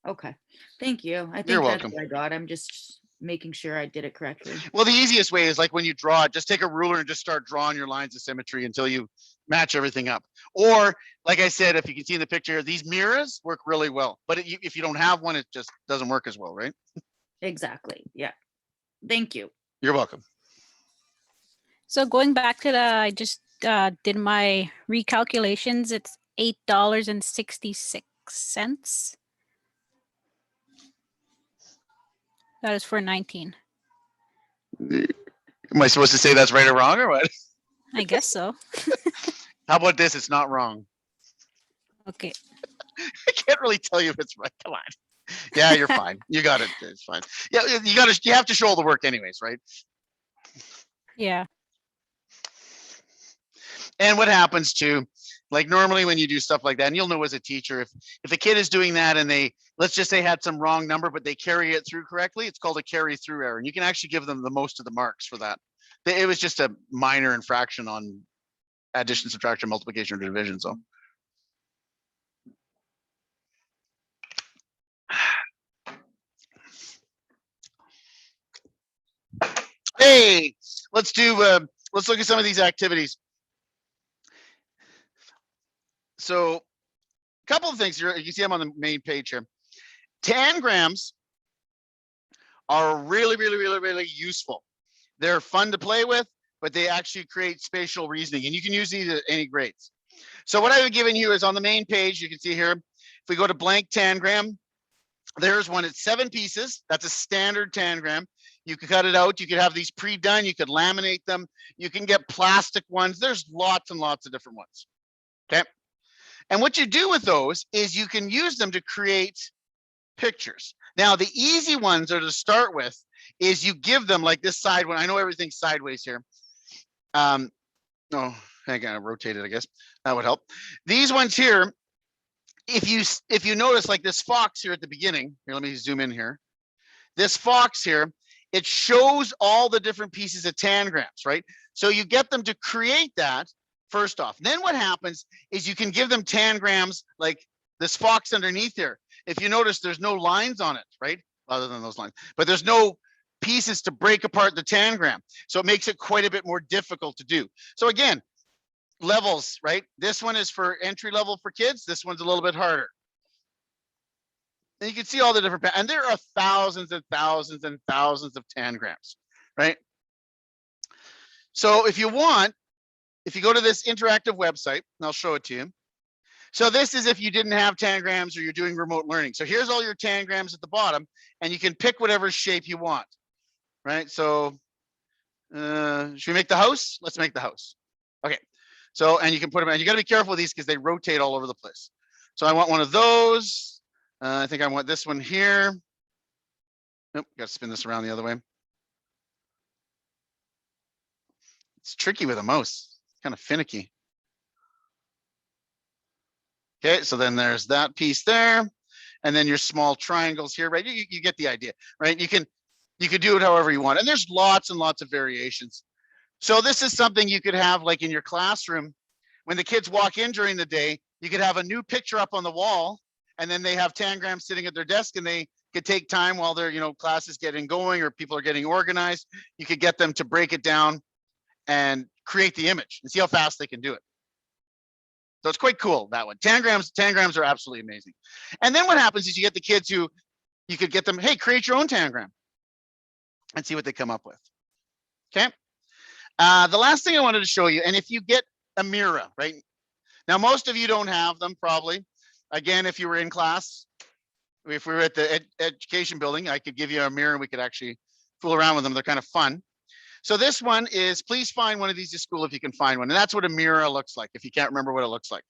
Okay. Thank you. I think You're that's welcome. what I got. I'm just making sure I did it correctly. Well, the easiest way is like when you draw it, just take a ruler and just start drawing your lines of symmetry until you match everything up. Or like I said, if you can see in the picture, these mirrors work really well, but if you don't have one, it just doesn't work as well, right? Exactly. Yeah. Thank you. You're welcome. So going back to I just did my recalculations. It's $8.66. That is for 19. Am I supposed to say that's right or wrong or what? I guess so. How about this? It's not wrong. Okay. I can't really tell you if it's right. Come on. Yeah, you're fine. You got it. It's fine. Yeah, you have to show all the work anyways, right? Yeah. And what happens too, like normally when you do stuff like that, and you'll know as a teacher, if a kid is doing that and they, let's just say had some wrong number, but they carry it through correctly, it's called a carry through error. And you can actually give them the most of the marks for that. It was just a minor infraction on addition, subtraction, multiplication, or division. So. Hey, let's look at some of these activities. So a couple of things here. You see them on the main page here. Tangrams are really useful. They're fun to play with, but they actually create spatial reasoning, and you can use these at any grades. So what I've given you is on the main page, you can see here, if we go to blank tangram, There's one, it's 7 pieces. That's a standard tangram. You could cut it out. You could have these pre-done. You could laminate them. You can get plastic ones. There's lots and lots of different ones. Okay. And what you do with those is you can use them to create pictures. Now, the easy ones are to start with is you give them like this side one. I know everything's sideways here. Oh, hang on, rotate it, I guess. That would help. These ones here, if you notice like this fox here at the beginning, here, let me zoom in here. This fox here, it shows all the different pieces of tangrams, right? So you get them to create that first off. Then what happens is you can give them tangrams like this fox underneath here. If you notice, there's no lines on it, right? Other than those lines, but there's no pieces to break apart the tangram. So it makes it quite a bit more difficult to do. So again, levels, right? This one is for entry level for kids. This one's a little bit harder. And you can see all the different, and there are thousands and thousands and thousands of tangrams, right? So if you want, if you go to this interactive website, and I'll show it to you. So this is if you didn't have tangrams or you're doing remote learning. So here's all your tangrams at the bottom, and you can pick whatever shape you want, right? So should we make the house? Let's make the house. Okay. So, and you can put them, and you got to be careful with these because they rotate all over the place. So I want one of those. I think I want this one here. Nope, got to spin this around the other way. It's tricky with a mouse, it's kind of finicky. Okay, so then there's that piece there. And then your small triangles here, right? You get the idea, right? You can do it however you want. And there's lots and lots of variations. So this is something you could have like in your classroom. When the kids walk in during the day, you could have a new picture up on the wall, and then they have tangrams sitting at their desk, and they could take time while their class is getting going or people are getting organized. You could get them to break it down and create the image and see how fast they can do it. So it's quite cool, that one. Tangrams are absolutely amazing. And then what happens is you get the kids who, you could get them, hey, create your own tangram and see what they come up with. Okay. The last thing I wanted to show you, and if you get a Mira, right? Now, most of you don't have them probably. Again, if you were in class, if we were at the education building, I could give you a Mira and we could actually fool around with them. They're kind of fun. So this one is, please find one of these at school if you can find one. And that's what a Mira looks like, if you can't remember what it looks like,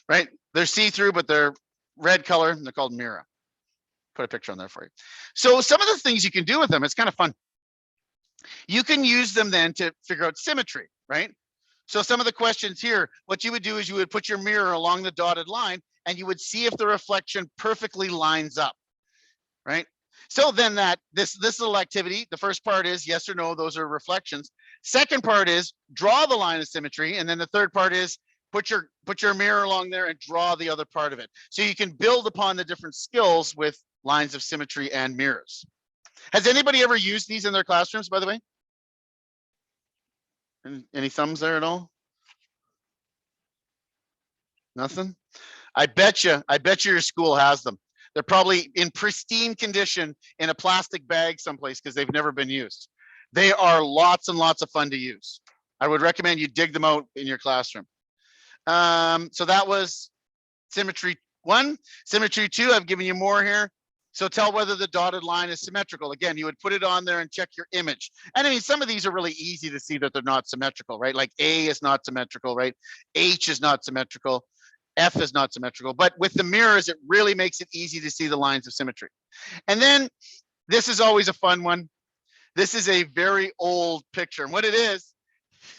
right? They're see-through, but they're red color and they're called Mira. Put a picture on there for you. So some of the things you can do with them, it's kind of fun. You can use them then to figure out symmetry, right? So some of the questions here, what you would do is you would put your mirror along the dotted line and you would see if the reflection perfectly lines up, right? So then this little activity, the first part is yes or no, those are reflections. Second part is draw the line of symmetry. And then the third part is put your mirror along there and draw the other part of it. So you can build upon the different skills with lines of symmetry and mirrors. Has anybody ever used these in their classrooms, by the way? Any thumbs there at all? Nothing? I bet you your school has them. They're probably in pristine condition in a plastic bag someplace because they've never been used. They are lots and lots of fun to use. I would recommend you dig them out in your classroom. So that was symmetry 1. Symmetry 2, I've given you more here. So tell whether the dotted line is symmetrical. Again, you would put it on there and check your image. And I mean, some of these are really easy to see that they're not symmetrical, right? Like A is not symmetrical, right? H is not symmetrical. F is not symmetrical, but with the mirrors, it really makes it easy to see the lines of symmetry. And then this is always a fun one. This is a very old picture. And what it is,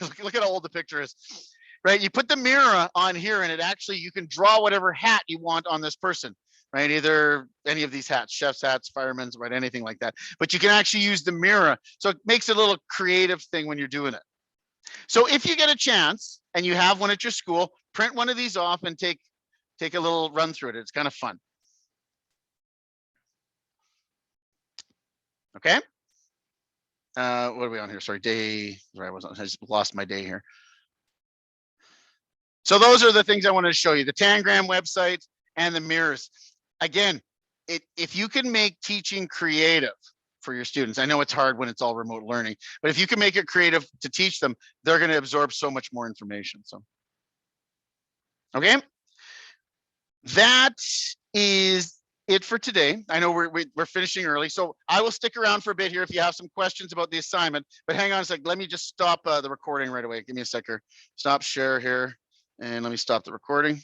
look at how old the picture is, right? You put the mirror on here and it actually, you can draw whatever hat you want on this person, right? Either any of these hats, chef's hats, firemen's, right? Anything like that. But you can actually use the mirror. So it makes it a little creative thing when you're doing it. So if you get a chance and you have one at your school, print one of these off and take a little run through it. It's kind of fun. Okay. What are we on here? Sorry, day. Sorry, I just lost my day here. So those are the things I wanted to show you: the Tangram website and the mirrors. Again, if you can make teaching creative for your students, I know it's hard when it's all remote learning, but if you can make it creative to teach them, they're going to absorb so much more information. So, okay, that is it for today. I know we're finishing early, so I will stick around for a bit here if you have some questions about the assignment. But hang on a sec. Let me just stop the recording right away. Give me a sec here. Stop share here, and let me stop the recording.